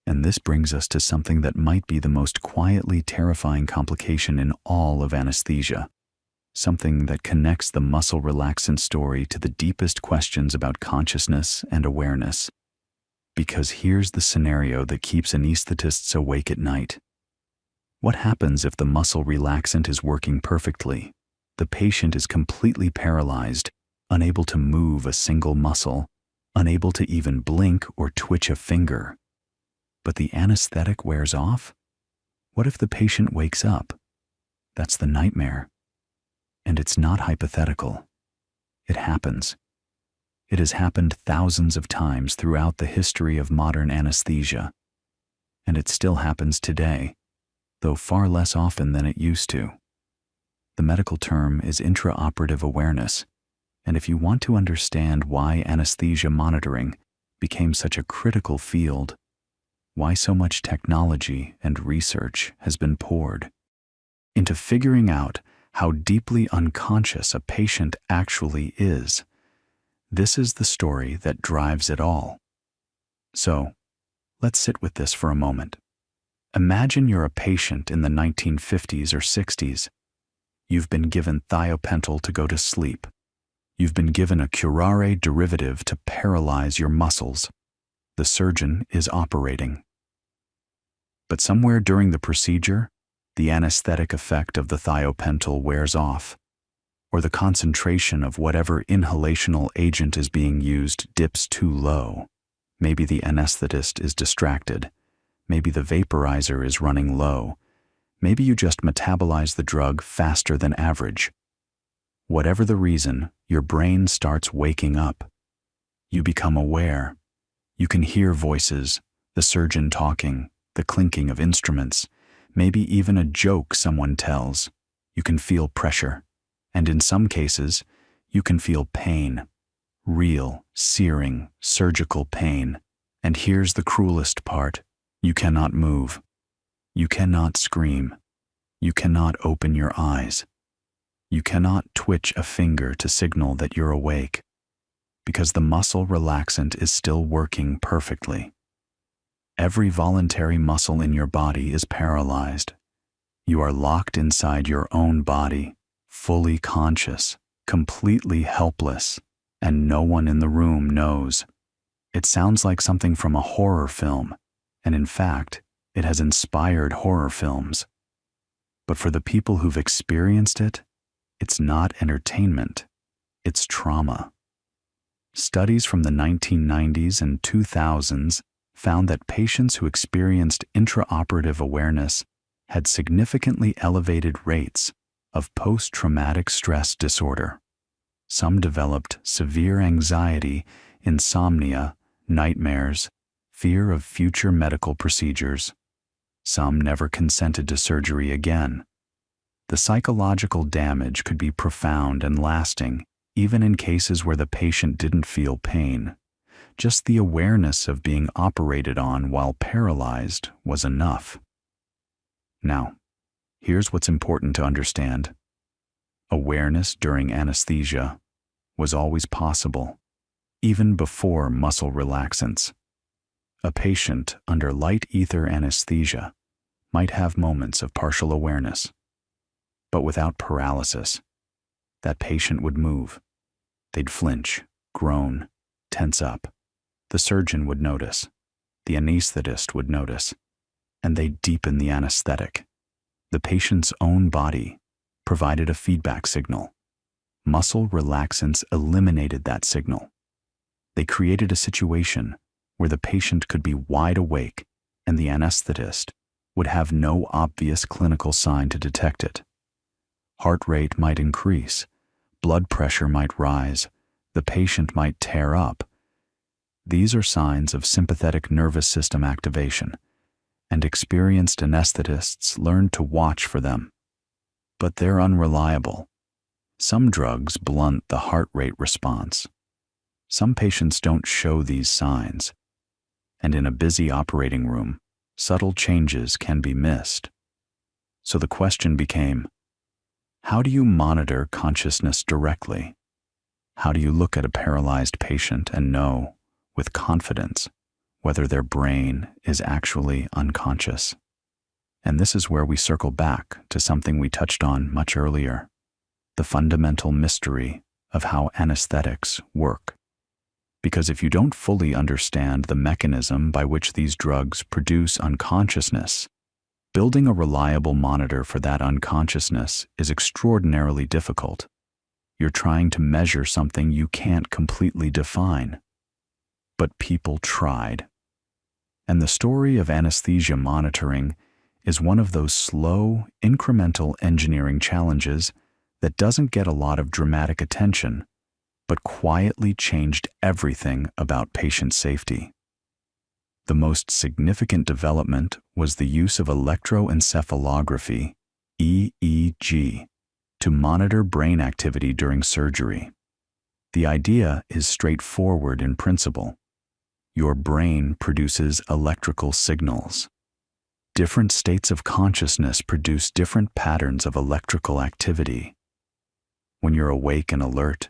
Speaker 1: And this brings us to something that might be the most quietly terrifying complication in all of anesthesia, something that connects the muscle relaxant story to the deepest questions about consciousness and awareness. Because here's the scenario that keeps anesthetists awake at night. What happens if the muscle relaxant is working perfectly? The patient is completely paralyzed, unable to move a single muscle, unable to even blink or twitch a finger. But the anesthetic wears off? What if the patient wakes up? That's the nightmare. And it's not hypothetical. It happens. It has happened thousands of times throughout the history of modern anesthesia. And it still happens today, though far less often than it used to. The medical term is intraoperative awareness, And if you want to understand why anesthesia monitoring became such a critical field, why so much technology and research has been poured into figuring out how deeply unconscious a patient actually is, this is the story that drives it all. So, let's sit with this for a moment. Imagine you're a patient in the 1950s or 60s. You've been given thiopental to go to sleep. You've been given a curare derivative to paralyze your muscles. The surgeon is operating. But somewhere during the procedure, the anesthetic effect of the thiopental wears off, or the concentration of whatever inhalational agent is being used dips too low. Maybe the anesthetist is distracted. Maybe the vaporizer is running low. Maybe you just metabolize the drug faster than average. Whatever the reason, your brain starts waking up. You become aware. You can hear voices, the surgeon talking, the clinking of instruments, maybe even a joke someone tells. You can feel pressure. And in some cases, you can feel pain. Real, searing, surgical pain. And here's the cruelest part. You cannot move. You cannot scream. You cannot open your eyes. You cannot twitch a finger to signal that you're awake, because the muscle relaxant is still working perfectly. Every voluntary muscle in your body is paralyzed. You are locked inside your own body, fully conscious, completely helpless, and no one in the room knows. It sounds like something from a horror film, and in fact, it has inspired horror films. But for the people who've experienced it, it's not entertainment, it's trauma. Studies from the 1990s and 2000s found that patients who experienced intraoperative awareness had significantly elevated rates of post-traumatic stress disorder. Some developed severe anxiety, insomnia, nightmares, fear of future medical procedures. Some never consented to surgery again. The psychological damage could be profound and lasting, even in cases where the patient didn't feel pain. Just the awareness of being operated on while paralyzed was enough. Now, here's what's important to understand. Awareness during anesthesia was always possible, even before muscle relaxants. A patient under light ether anesthesia might have moments of partial awareness, but without paralysis. That patient would move. They'd flinch, groan, tense up. The surgeon would notice. The anesthetist would notice. And they'd deepen the anesthetic. The patient's own body provided a feedback signal. Muscle relaxants eliminated that signal. They created a situation where the patient could be wide awake and the anesthetist would have no obvious clinical sign to detect it. Heart rate might increase, blood pressure might rise, the patient might tear up. These are signs of sympathetic nervous system activation, and experienced anesthetists learn to watch for them. But they're unreliable. Some drugs blunt the heart rate response. Some patients don't show these signs, and in a busy operating room, subtle changes can be missed. So the question became, how do you monitor consciousness directly? How do you look at a paralyzed patient and know, with confidence, whether their brain is actually unconscious? And this is where we circle back to something we touched on much earlier, the fundamental mystery of how anesthetics work. Because if you don't fully understand the mechanism by which these drugs produce unconsciousness, building a reliable monitor for that unconsciousness is extraordinarily difficult. You're trying to measure something you can't completely define. But people tried. And the story of anesthesia monitoring is one of those slow, incremental engineering challenges that doesn't get a lot of dramatic attention, but quietly changed everything about patient safety. The most significant development was the use of electroencephalography, EEG, to monitor brain activity during surgery. The idea is straightforward in principle. Your brain produces electrical signals. Different states of consciousness produce different patterns of electrical activity. When you're awake and alert,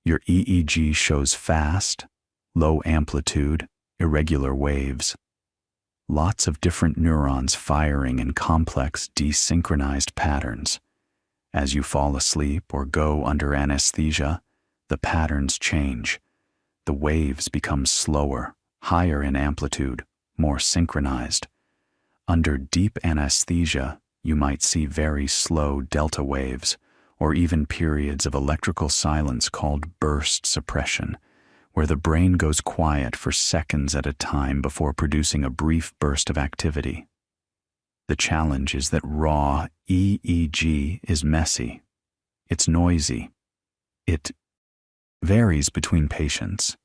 Speaker 1: your EEG shows fast, low amplitude, irregular waves. Lots of different neurons firing in complex, desynchronized patterns. As you fall asleep or go under anesthesia, the patterns change. The waves become slower, higher in amplitude, more synchronized. Under deep anesthesia, you might see very slow delta waves, or even periods of electrical silence called burst suppression, where the brain goes quiet for seconds at a time before producing a brief burst of activity. The challenge is that raw EEG is messy. It's noisy. It varies between patients.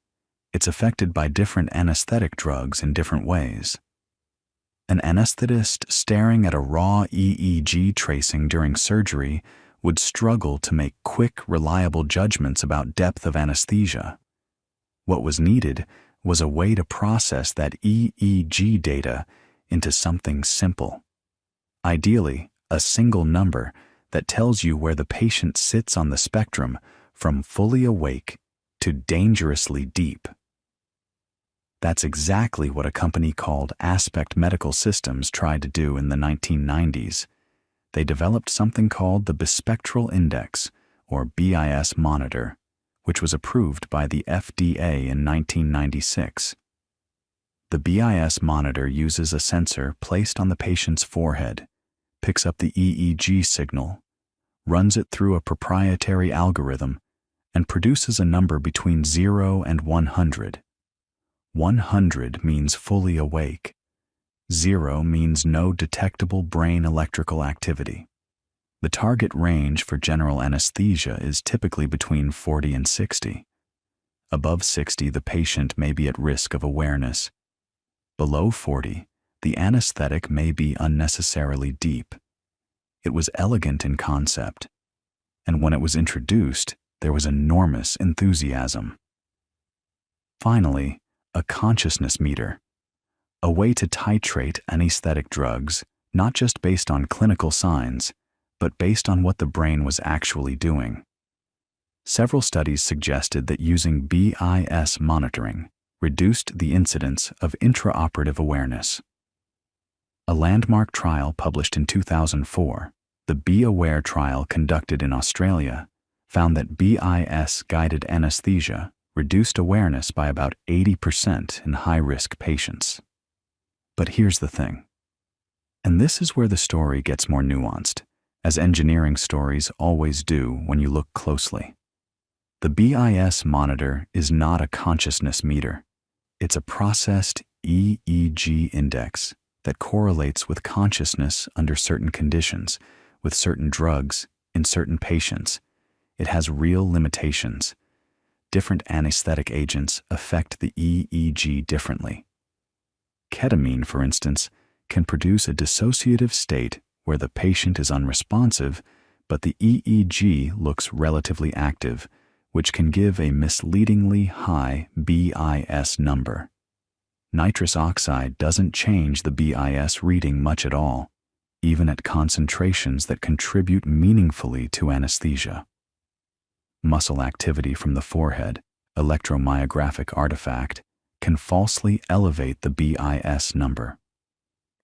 Speaker 1: It's affected by different anesthetic drugs in different ways. An anesthetist staring at a raw EEG tracing during surgery would struggle to make quick, reliable judgments about depth of anesthesia. What was needed was a way to process that EEG data into something simple. Ideally, a single number that tells you where the patient sits on the spectrum from fully awake to dangerously deep. That's exactly what a company called Aspect Medical Systems tried to do in the 1990s. They developed something called the Bispectral Index, or BIS monitor, which was approved by the FDA in 1996. The BIS monitor uses a sensor placed on the patient's forehead, picks up the EEG signal, runs it through a proprietary algorithm, and produces a number between 0 and 100. 100 means fully awake. 0 means no detectable brain electrical activity. The target range for general anesthesia is typically between 40 and 60. Above 60, the patient may be at risk of awareness. Below 40, the anesthetic may be unnecessarily deep. It was elegant in concept, and when it was introduced, there was enormous enthusiasm. Finally, a consciousness meter, a way to titrate anesthetic drugs, not just based on clinical signs, but based on what the brain was actually doing. Several studies suggested that using BIS monitoring reduced the incidence of intraoperative awareness. A landmark trial published in 2004, the Be Aware trial conducted in Australia, found that BIS-guided anesthesia reduced awareness by about 80% in high-risk patients. But here's the thing. And this is where the story gets more nuanced, as engineering stories always do when you look closely. The BIS monitor is not a consciousness meter. It's a processed EEG index that correlates with consciousness under certain conditions, with certain drugs, in certain patients. It has real limitations. Different anesthetic agents affect the EEG differently. Ketamine, for instance, can produce a dissociative state where the patient is unresponsive, but the EEG looks relatively active, which can give a misleadingly high BIS number. Nitrous oxide doesn't change the BIS reading much at all, even at concentrations that contribute meaningfully to anesthesia. Muscle activity from the forehead, electromyographic artifact, can falsely elevate the BIS number.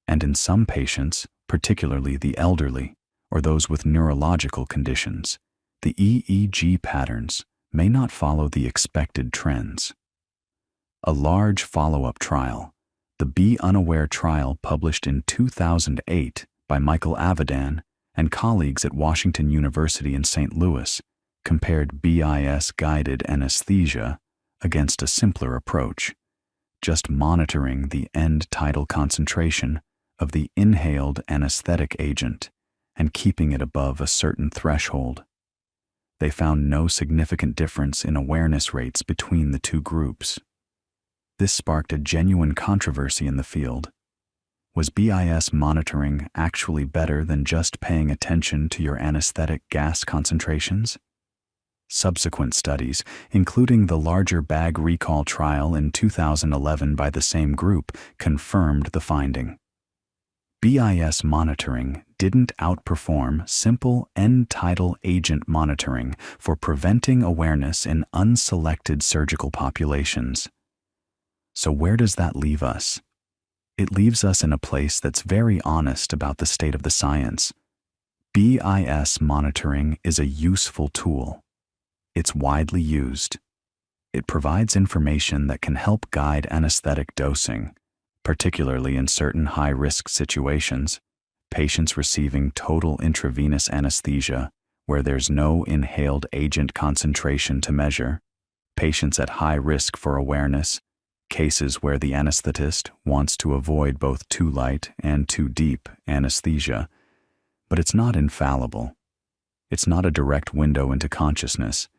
Speaker 1: And in some patients, particularly the elderly or those with neurological conditions, the EEG patterns may not follow the expected trends. A large follow-up trial, the Be Unaware trial published in 2008 by Michael Avidan and colleagues at Washington University in St. Louis, compared BIS-guided anesthesia against a simpler approach, just monitoring the end tidal concentration of the inhaled anesthetic agent and keeping it above a certain threshold. They found no significant difference in awareness rates between the two groups. This sparked a genuine controversy in the field. Was BIS monitoring actually better than just paying attention to your anesthetic gas concentrations? Subsequent studies, including the larger bag recall trial in 2011 by the same group, confirmed the finding. BIS monitoring didn't outperform simple end-tidal agent monitoring for preventing awareness in unselected surgical populations. So where does that leave us? It leaves us in a place that's very honest about the state of the science. BIS monitoring is a useful tool. It's widely used. It provides information that can help guide anesthetic dosing, particularly in certain high-risk situations, patients receiving total intravenous anesthesia where there's no inhaled agent concentration to measure, patients at high risk for awareness, cases where the anesthetist wants to avoid both too light and too deep anesthesia. But it's not infallible. It's not a direct window into consciousness.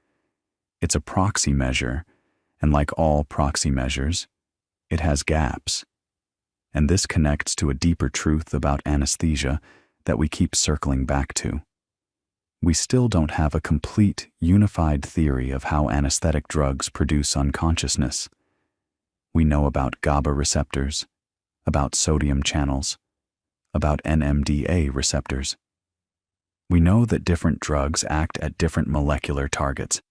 Speaker 1: It's a proxy measure, and like all proxy measures, it has gaps. And this connects to a deeper truth about anesthesia that we keep circling back to. We still don't have a complete, unified theory of how anesthetic drugs produce unconsciousness. We know about GABA receptors, about sodium channels, about NMDA receptors. We know that different drugs act at different molecular targets,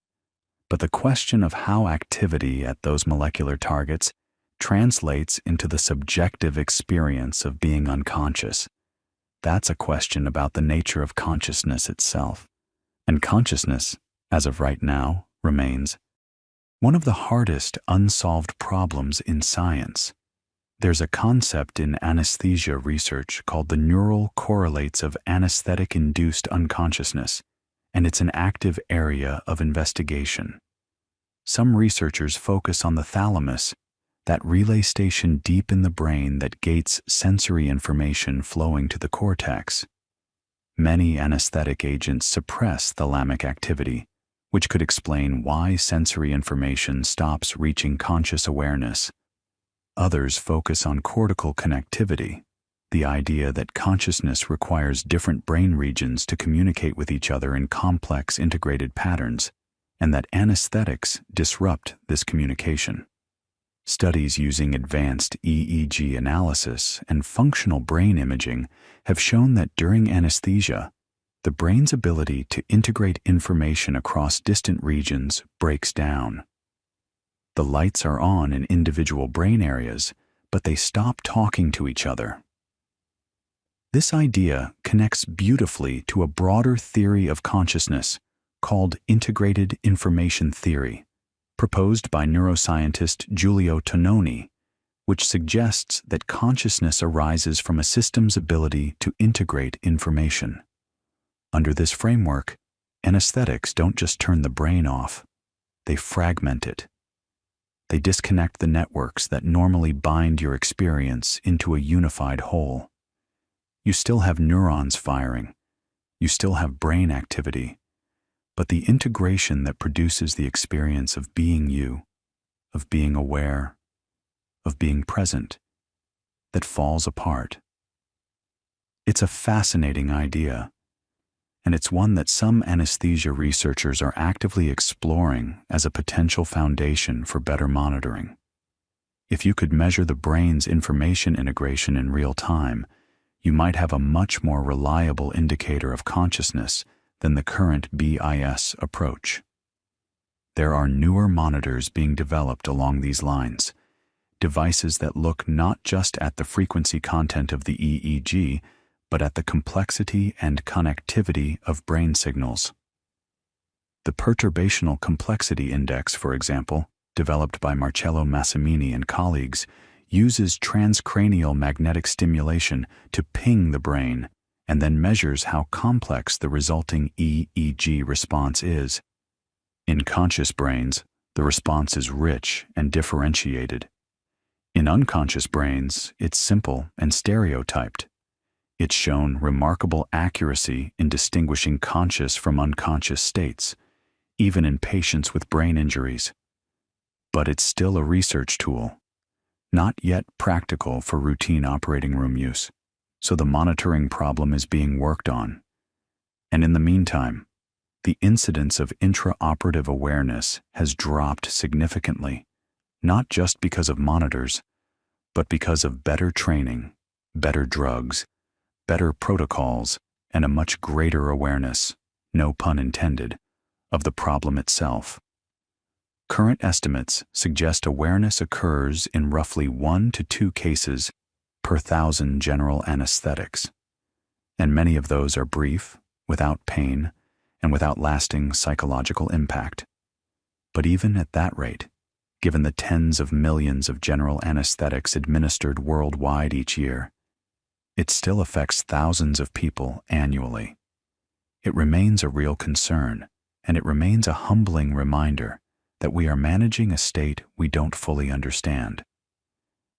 Speaker 1: but the question of how activity at those molecular targets translates into the subjective experience of being unconscious. That's a question about the nature of consciousness itself. And consciousness, as of right now, remains one of the hardest unsolved problems in science. There's a concept in anesthesia research called the neural correlates of anesthetic-induced unconsciousness, and it's an active area of investigation. Some researchers focus on the thalamus, that relay station deep in the brain that gates sensory information flowing to the cortex. Many anesthetic agents suppress thalamic activity, which could explain why sensory information stops reaching conscious awareness. Others focus on cortical connectivity, the idea that consciousness requires different brain regions to communicate with each other in complex integrated patterns, and that anesthetics disrupt this communication. Studies using advanced EEG analysis and functional brain imaging have shown that during anesthesia, the brain's ability to integrate information across distant regions breaks down. The lights are on in individual brain areas, but they stop talking to each other. This idea connects beautifully to a broader theory of consciousness called integrated information theory, proposed by neuroscientist Giulio Tononi, which suggests that consciousness arises from a system's ability to integrate information. Under this framework, anesthetics don't just turn the brain off, they fragment it. They disconnect the networks that normally bind your experience into a unified whole. You still have neurons firing, you still have brain activity, but the integration that produces the experience of being you, of being aware, of being present, that falls apart. It's a fascinating idea, and it's one that some anesthesia researchers are actively exploring as a potential foundation for better monitoring. If you could measure the brain's information integration in real time, you might have a much more reliable indicator of consciousness than the current BIS approach. There are newer monitors being developed along these lines, devices that look not just at the frequency content of the EEG, but at the complexity and connectivity of brain signals. The Perturbational Complexity Index, for example, developed by Marcello Massimini and colleagues, uses transcranial magnetic stimulation to ping the brain and then measures how complex the resulting EEG response is. In conscious brains, the response is rich and differentiated. In unconscious brains, it's simple and stereotyped. It's shown remarkable accuracy in distinguishing conscious from unconscious states, even in patients with brain injuries. But it's still a research tool, not yet practical for routine operating room use, so the monitoring problem is being worked on. And in the meantime, the incidence of intraoperative awareness has dropped significantly, not just because of monitors, but because of better training, better drugs, better protocols, and a much greater awareness, no pun intended, of the problem itself. Current estimates suggest awareness occurs in roughly 1 to 2 cases per 1,000 general anesthetics, and many of those are brief, without pain, and without lasting psychological impact. But even at that rate, given the tens of millions of general anesthetics administered worldwide each year, it still affects thousands of people annually. It remains a real concern, and it remains a humbling reminder that we are managing a state we don't fully understand.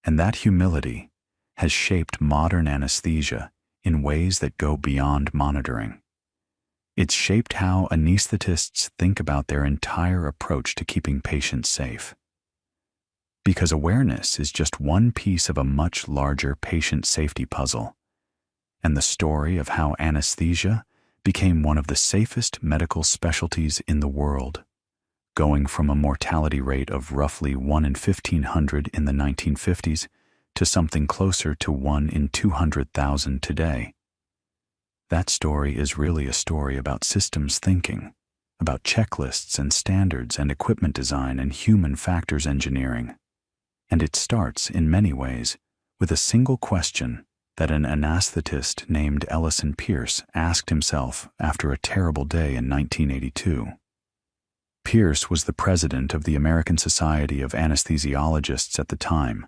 Speaker 1: And that humility has shaped modern anesthesia in ways that go beyond monitoring. It's shaped how anesthetists think about their entire approach to keeping patients safe. Because awareness is just one piece of a much larger patient safety puzzle, and the story of how anesthesia became one of the safest medical specialties in the world, going from a mortality rate of roughly 1 in 1,500 in the 1950s to something closer to 1 in 200,000 today. That story is really a story about systems thinking, about checklists and standards and equipment design and human factors engineering. And it starts, in many ways, with a single question that an anesthetist named Ellison Pierce asked himself after a terrible day in 1982. Pierce was the president of the American Society of Anesthesiologists at the time,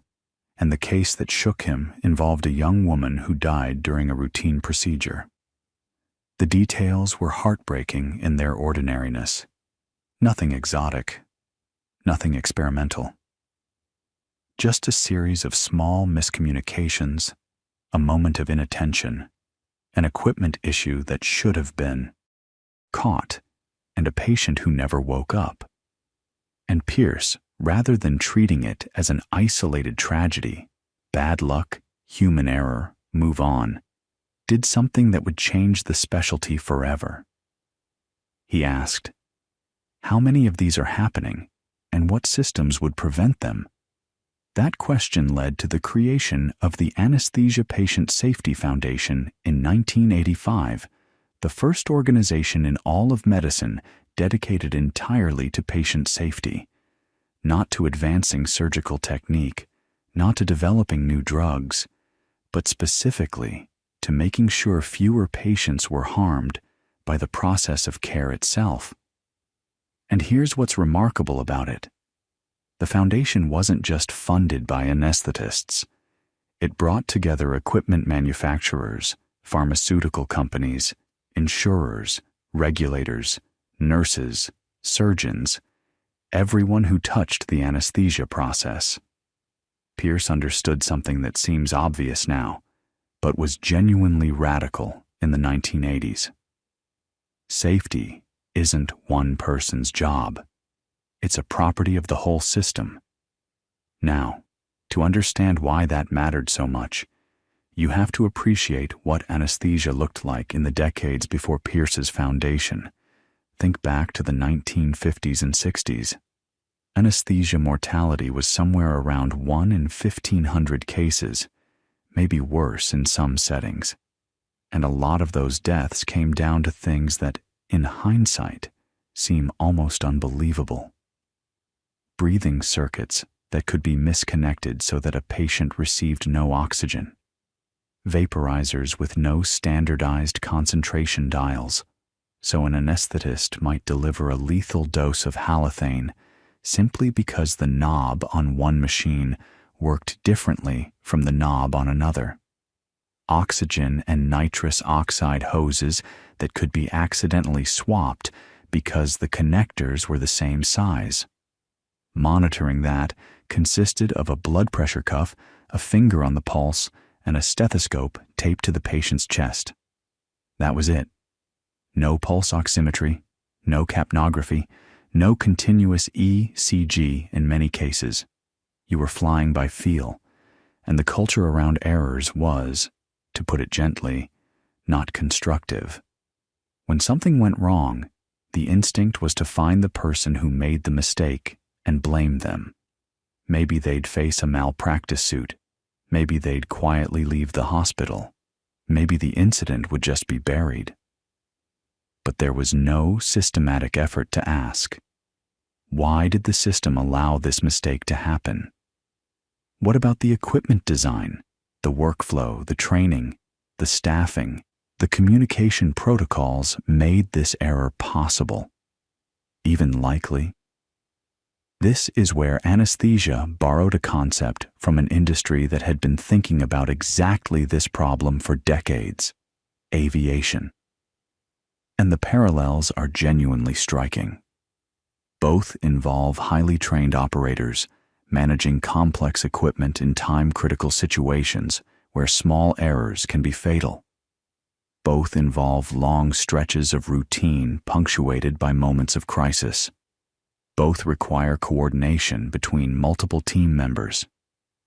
Speaker 1: and the case that shook him involved a young woman who died during a routine procedure. The details were heartbreaking in their ordinariness. Nothing exotic, nothing experimental. Just a series of small miscommunications, a moment of inattention, an equipment issue that should have been caught, and a patient who never woke up. And Pierce, rather than treating it as an isolated tragedy, bad luck, human error, move on, did something that would change the specialty forever. He asked, how many of these are happening, and what systems would prevent them? That question led to the creation of the Anesthesia Patient Safety Foundation in 1985, the first organization in all of medicine dedicated entirely to patient safety, not to advancing surgical technique, not to developing new drugs, but specifically to making sure fewer patients were harmed by the process of care itself. And here's what's remarkable about it. The foundation wasn't just funded by anesthetists. It brought together equipment manufacturers, pharmaceutical companies, insurers, regulators, nurses, surgeons, everyone who touched the anesthesia process. Pierce understood something that seems obvious now, but was genuinely radical in the 1980s. Safety isn't one person's job. It's a property of the whole system. Now, to understand why that mattered so much, you have to appreciate what anesthesia looked like in the decades before Pierce's foundation. Think back to the 1950s and 60s. Anesthesia mortality was somewhere around 1 in 1,500 cases, maybe worse in some settings. And a lot of those deaths came down to things that, in hindsight, seem almost unbelievable. Breathing circuits that could be misconnected so that a patient received no oxygen. Vaporizers with no standardized concentration dials, so an anesthetist might deliver a lethal dose of halothane simply because the knob on one machine worked differently from the knob on another. Oxygen and nitrous oxide hoses that could be accidentally swapped because the connectors were the same size. Monitoring that consisted of a blood pressure cuff, a finger on the pulse, and a stethoscope taped to the patient's chest. That was it. No pulse oximetry, no capnography, no continuous ECG in many cases. You were flying by feel, and the culture around errors was, to put it gently, not constructive. When something went wrong, The instinct was to find the person who made the mistake and blame them. Maybe they'd face a malpractice suit. Maybe they'd quietly leave the hospital. Maybe the incident would just be buried. But there was no systematic effort to ask, why did the system allow this mistake to happen? What about the equipment design, the workflow, the training, the staffing, the communication protocols made this error possible? Even likely? This is where anesthesia borrowed a concept from an industry that had been thinking about exactly this problem for decades: aviation. And the parallels are genuinely striking. Both involve highly trained operators managing complex equipment in time-critical situations where small errors can be fatal. Both involve long stretches of routine punctuated by moments of crisis. Both require coordination between multiple team members,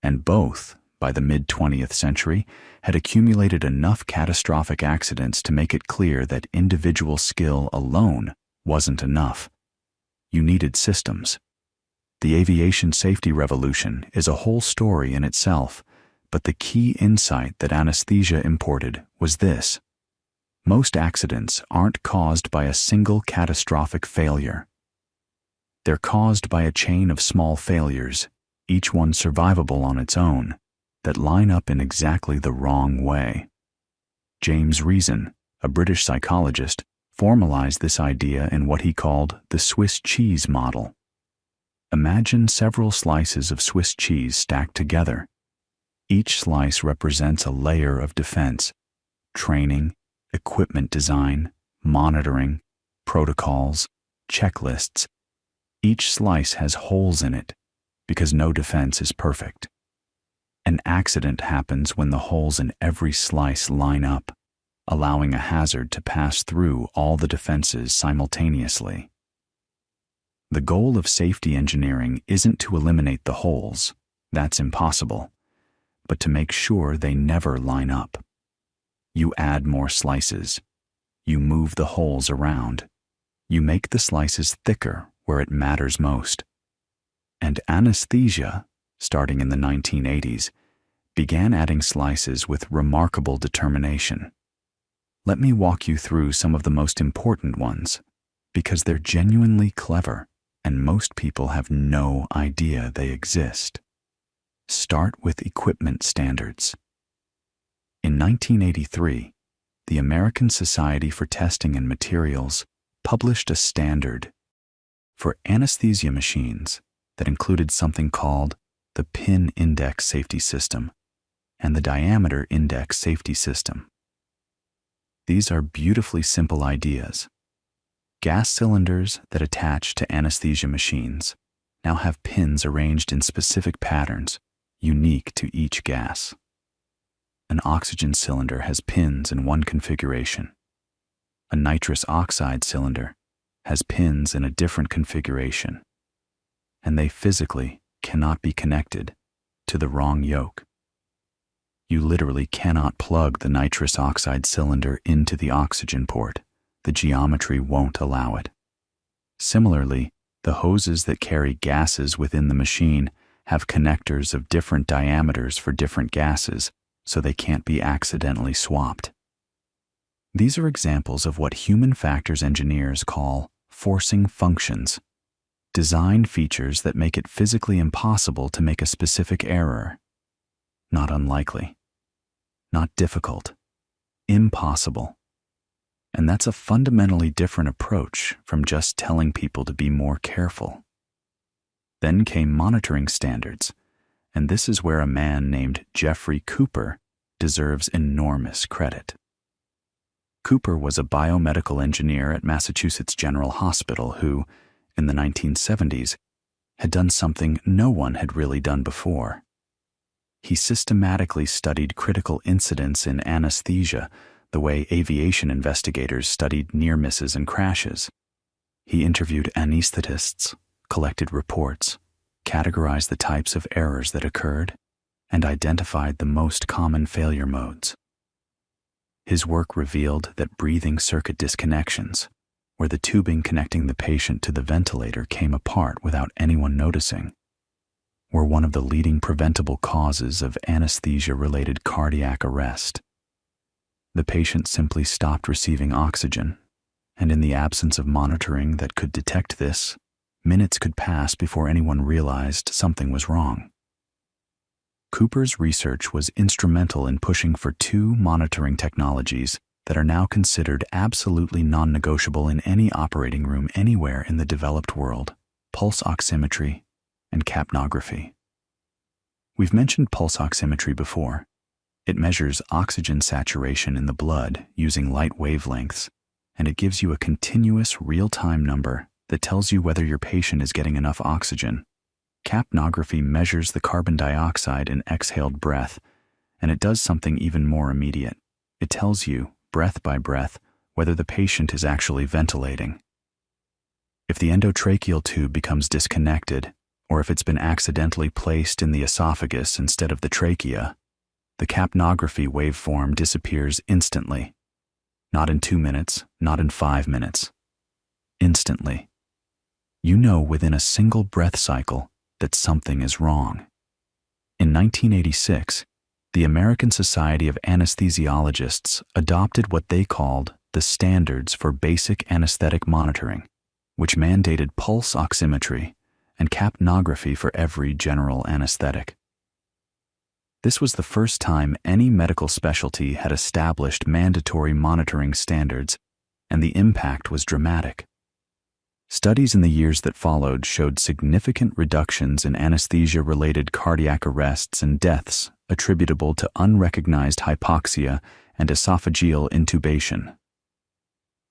Speaker 1: and both, by the mid-20th century, had accumulated enough catastrophic accidents to make it clear that individual skill alone wasn't enough. You needed systems. The aviation safety revolution is a whole story in itself, but the key insight that anesthesia imported was this: most accidents aren't caused by a single catastrophic failure. They're caused by a chain of small failures, each one survivable on its own, that line up in exactly the wrong way. James Reason, a British psychologist, formalized this idea in what he called the Swiss cheese model. Imagine several slices of Swiss cheese stacked together. Each slice represents a layer of defense: training, equipment design, monitoring, protocols, checklists. Each slice has holes in it because no defense is perfect. An accident happens when the holes in every slice line up, allowing a hazard to pass through all the defenses simultaneously. The goal of safety engineering isn't to eliminate the holes, that's impossible, but to make sure they never line up. You add more slices. You move the holes around. You make the slices thicker where it matters most. And anesthesia, starting in the 1980s, began adding slices with remarkable determination. Let me walk you through some of the most important ones, because they're genuinely clever and most people have no idea they exist. Start with equipment standards. In 1983, the American Society for Testing and Materials published a standard for anesthesia machines that included something called the pin index safety system and the diameter index safety system. These are beautifully simple ideas. Gas cylinders that attach to anesthesia machines now have pins arranged in specific patterns unique to each gas. An oxygen cylinder has pins in one configuration. A nitrous oxide cylinder has pins in a different configuration, and they physically cannot be connected to the wrong yoke. You literally cannot plug the nitrous oxide cylinder into the oxygen port. The geometry won't allow it. Similarly, the hoses that carry gases within the machine have connectors of different diameters for different gases, so they can't be accidentally swapped. These are examples of what human factors engineers call forcing functions, design features that make it physically impossible to make a specific error. Not unlikely, not difficult, impossible. And that's a fundamentally different approach from just telling people to be more careful. Then came monitoring standards, and this is where a man named Jeffrey Cooper deserves enormous credit. Cooper was a biomedical engineer at Massachusetts General Hospital who, in the 1970s, had done something no one had really done before. He systematically studied critical incidents in anesthesia the way aviation investigators studied near misses and crashes. He interviewed anaesthetists, collected reports, categorized the types of errors that occurred, and identified the most common failure modes. His work revealed that breathing circuit disconnections, where the tubing connecting the patient to the ventilator came apart without anyone noticing, were one of the leading preventable causes of anesthesia-related cardiac arrest. The patient simply stopped receiving oxygen, and in the absence of monitoring that could detect this, minutes could pass before anyone realized something was wrong. Cooper's research was instrumental in pushing for two monitoring technologies that are now considered absolutely non-negotiable in any operating room anywhere in the developed world: pulse oximetry and capnography. We've mentioned pulse oximetry before. It measures oxygen saturation in the blood using light wavelengths, and it gives you a continuous real-time number that tells you whether your patient is getting enough oxygen. Capnography measures the carbon dioxide in exhaled breath, and it does something even more immediate. It tells you, breath by breath, whether the patient is actually ventilating. If the endotracheal tube becomes disconnected, or if it's been accidentally placed in the esophagus instead of the trachea, the capnography waveform disappears instantly. Not in 2 minutes, not in 5 minutes. Instantly. You know within a single breath cycle that something is wrong. In 1986, the American Society of Anesthesiologists adopted what they called the Standards for Basic Anesthetic Monitoring, which mandated pulse oximetry and capnography for every general anesthetic. This was the first time any medical specialty had established mandatory monitoring standards, and the impact was dramatic. Studies in the years that followed showed significant reductions in anesthesia-related cardiac arrests and deaths attributable to unrecognized hypoxia and esophageal intubation.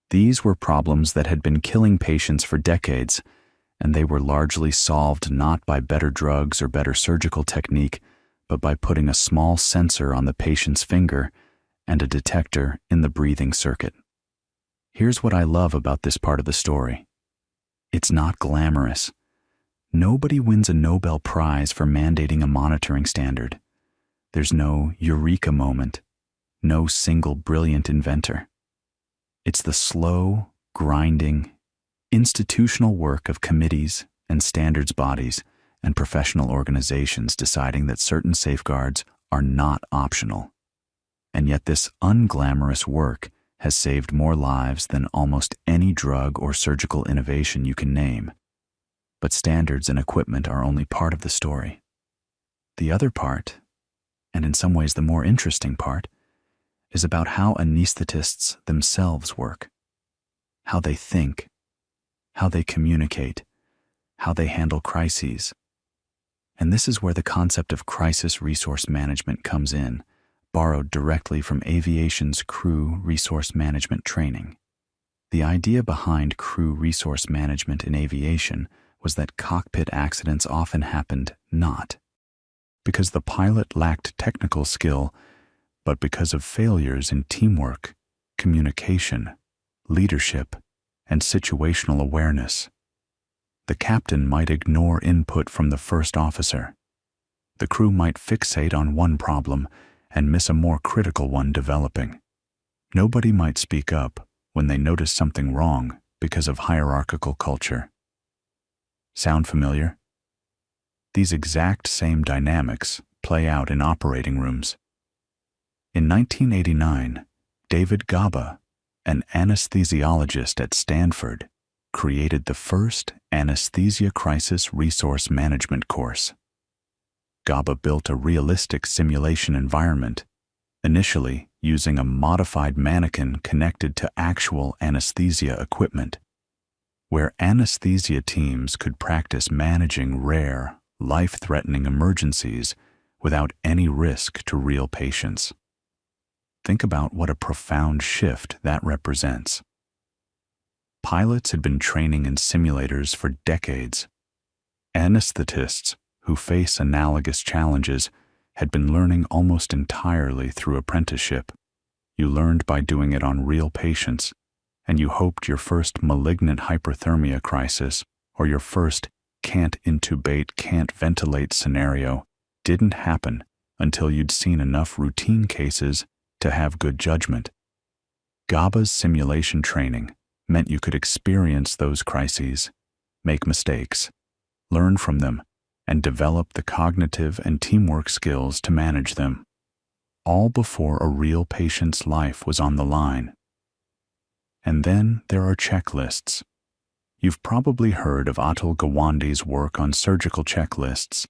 Speaker 1: These were problems that had been killing patients for decades, and they were largely solved not by better drugs or better surgical technique, but by putting a small sensor on the patient's finger and a detector in the breathing circuit. Here's what I love about this part of the story. It's not glamorous. Nobody wins a Nobel Prize for mandating a monitoring standard. There's no eureka moment, no single brilliant inventor. It's the slow, grinding, institutional work of committees and standards bodies and professional organizations deciding that certain safeguards are not optional. And yet this unglamorous work has saved more lives than almost any drug or surgical innovation you can name. But standards and equipment are only part of the story. The other part, and in some ways the more interesting part, is about how anesthetists themselves work, how they think, how they communicate, how they handle crises. And this is where the concept of crisis resource management comes in, borrowed directly from aviation's crew resource management training. The idea behind crew resource management in aviation was that cockpit accidents often happened not because the pilot lacked technical skill, but because of failures in teamwork, communication, leadership, and situational awareness. The captain might ignore input from the first officer. The crew might fixate on one problem and miss a more critical one developing. Nobody might speak up when they notice something wrong because of hierarchical culture. Sound familiar? These exact same dynamics play out in operating rooms. In 1989, David Gaba, an anesthesiologist at Stanford, created the first Anesthesia Crisis Resource Management course. Gaba built a realistic simulation environment, initially using a modified mannequin connected to actual anesthesia equipment, where anesthesia teams could practice managing rare, life-threatening emergencies without any risk to real patients. Think about what a profound shift that represents. Pilots had been training in simulators for decades. Anesthetists, who face analogous challenges, had been learning almost entirely through apprenticeship. You learned by doing it on real patients, and you hoped your first malignant hyperthermia crisis or your first can't intubate, can't ventilate scenario didn't happen until you'd seen enough routine cases to have good judgment. Gaba's simulation training meant you could experience those crises, make mistakes, learn from them, and develop the cognitive and teamwork skills to manage them, all before a real patient's life was on the line. And then there are checklists. You've probably heard of Atul Gawande's work on surgical checklists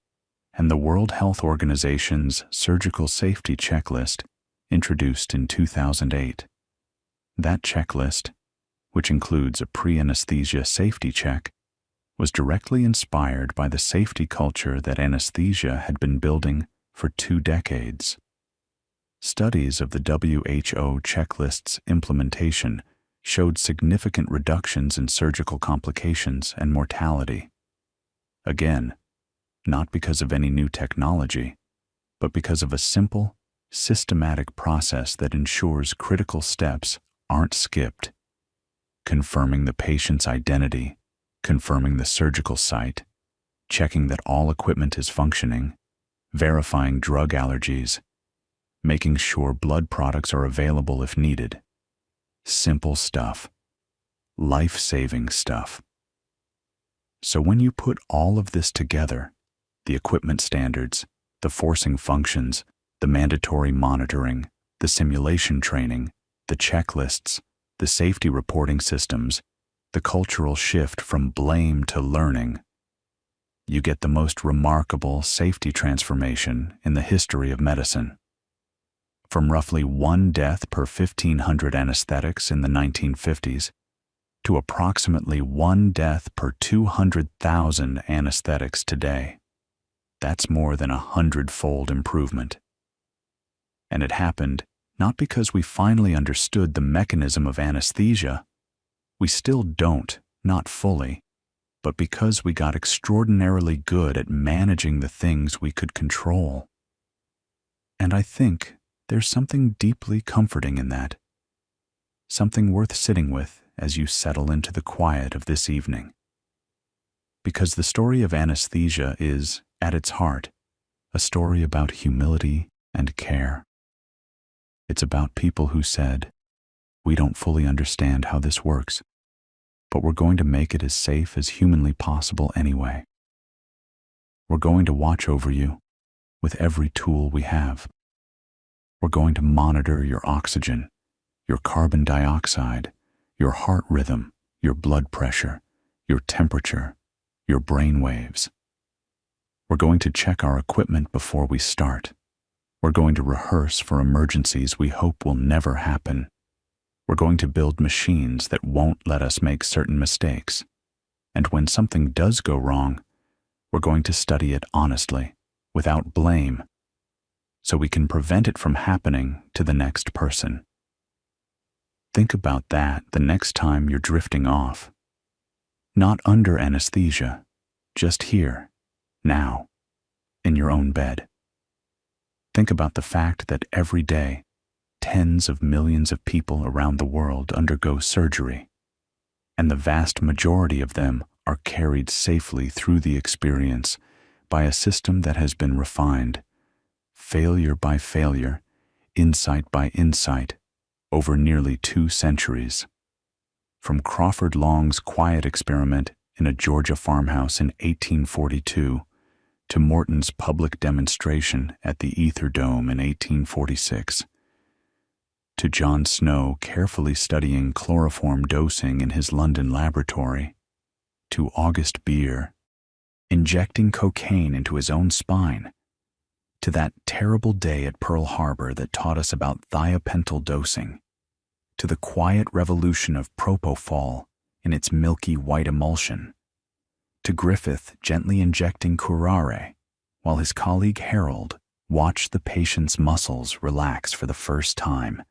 Speaker 1: and the World Health Organization's Surgical Safety Checklist, introduced in 2008. That checklist, which includes a pre-anesthesia safety check, was directly inspired by the safety culture that anesthesia had been building for 2 decades. Studies of the WHO checklist's implementation showed significant reductions in surgical complications and mortality. Again, not because of any new technology, but because of a simple, systematic process that ensures critical steps aren't skipped. Confirming the patient's identity, confirming the surgical site, checking that all equipment is functioning, verifying drug allergies, making sure blood products are available if needed. Simple stuff. Life-saving stuff. So when you put all of this together, the equipment standards, the forcing functions, the mandatory monitoring, the simulation training, the checklists, the safety reporting systems, the cultural shift from blame to learning, you get the most remarkable safety transformation in the history of medicine. From roughly 1 death per 1,500 anesthetics in the 1950s to approximately 1 death per 200,000 anesthetics today. That's more than 100-fold improvement. And it happened not because we finally understood the mechanism of anesthesia. We still don't, not fully, but because we got extraordinarily good at managing the things we could control. And I think there's something deeply comforting in that, something worth sitting with as you settle into the quiet of this evening. Because the story of anesthesia is, at its heart, a story about humility and care. It's about people who said, "We don't fully understand how this works, but we're going to make it as safe as humanly possible anyway. We're going to watch over you with every tool we have. We're going to monitor your oxygen, your carbon dioxide, your heart rhythm, your blood pressure, your temperature, your brain waves. We're going to check our equipment before we start. We're going to rehearse for emergencies we hope will never happen. We're going to build machines that won't let us make certain mistakes. And when something does go wrong, we're going to study it honestly, without blame, so we can prevent it from happening to the next person." Think about that the next time you're drifting off. Not under anesthesia, just here, now, in your own bed. Think about the fact that every day, tens of millions of people around the world undergo surgery, and the vast majority of them are carried safely through the experience by a system that has been refined, failure by failure, insight by insight, over nearly 2 centuries. From Crawford Long's quiet experiment in a Georgia farmhouse in 1842 to Morton's public demonstration at the Ether Dome in 1846, to John Snow carefully studying chloroform dosing in his London laboratory, to August Beer injecting cocaine into his own spine, to that terrible day at Pearl Harbor that taught us about thiopental dosing, to the quiet revolution of propofol in its milky white emulsion, to Griffith gently injecting curare while his colleague Harold watched the patient's muscles relax for the first time,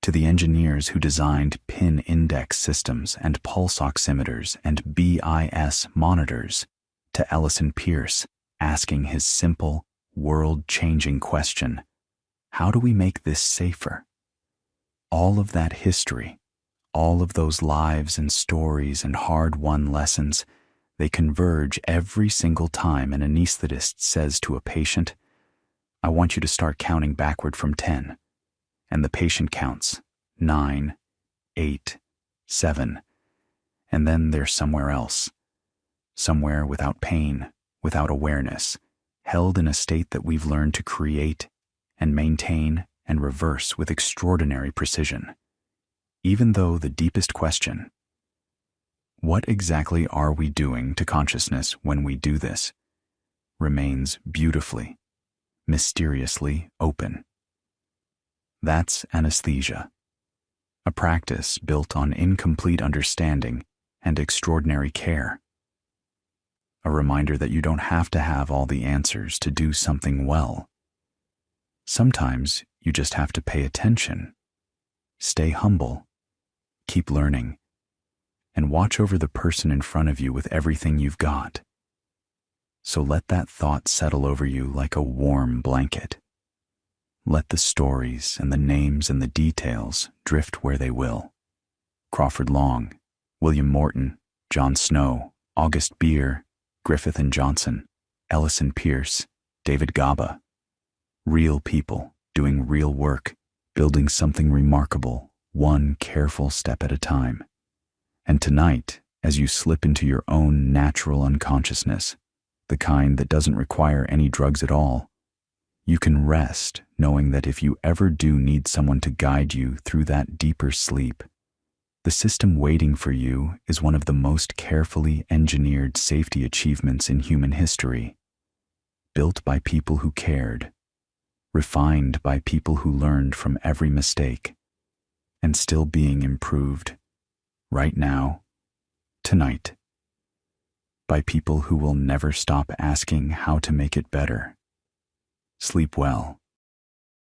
Speaker 1: to the engineers who designed pin index systems and pulse oximeters and BIS monitors, to Ellison Pierce asking his simple, world-changing question, how do we make this safer? All of that history, all of those lives and stories and hard-won lessons, they converge every single time an anesthetist says to a patient, "I want you to start counting backward from 10. And the patient counts 9, 8, 7, And then there's somewhere else, somewhere without pain, without awareness, held in a state that we've learned to create and maintain and reverse with extraordinary precision. Even though the deepest question, what exactly are we doing to consciousness when we do this, remains beautifully, mysteriously open. That's anesthesia, a practice built on incomplete understanding and extraordinary care. A reminder that you don't have to have all the answers to do something well. Sometimes you just have to pay attention, stay humble, keep learning, and watch over the person in front of you with everything you've got. So let that thought settle over you like a warm blanket. Let the stories and the names and the details drift where they will. Crawford Long, William Morton, John Snow, August Beer, Griffith and Johnson, Ellison Pierce, David Gaba. Real people doing real work, building something remarkable, one careful step at a time. And tonight, as you slip into your own natural unconsciousness, the kind that doesn't require any drugs at all, you can rest knowing that if you ever do need someone to guide you through that deeper sleep, the system waiting for you is one of the most carefully engineered safety achievements in human history, built by people who cared, refined by people who learned from every mistake, and still being improved, right now, tonight, by people who will never stop asking how to make it better. Sleep well.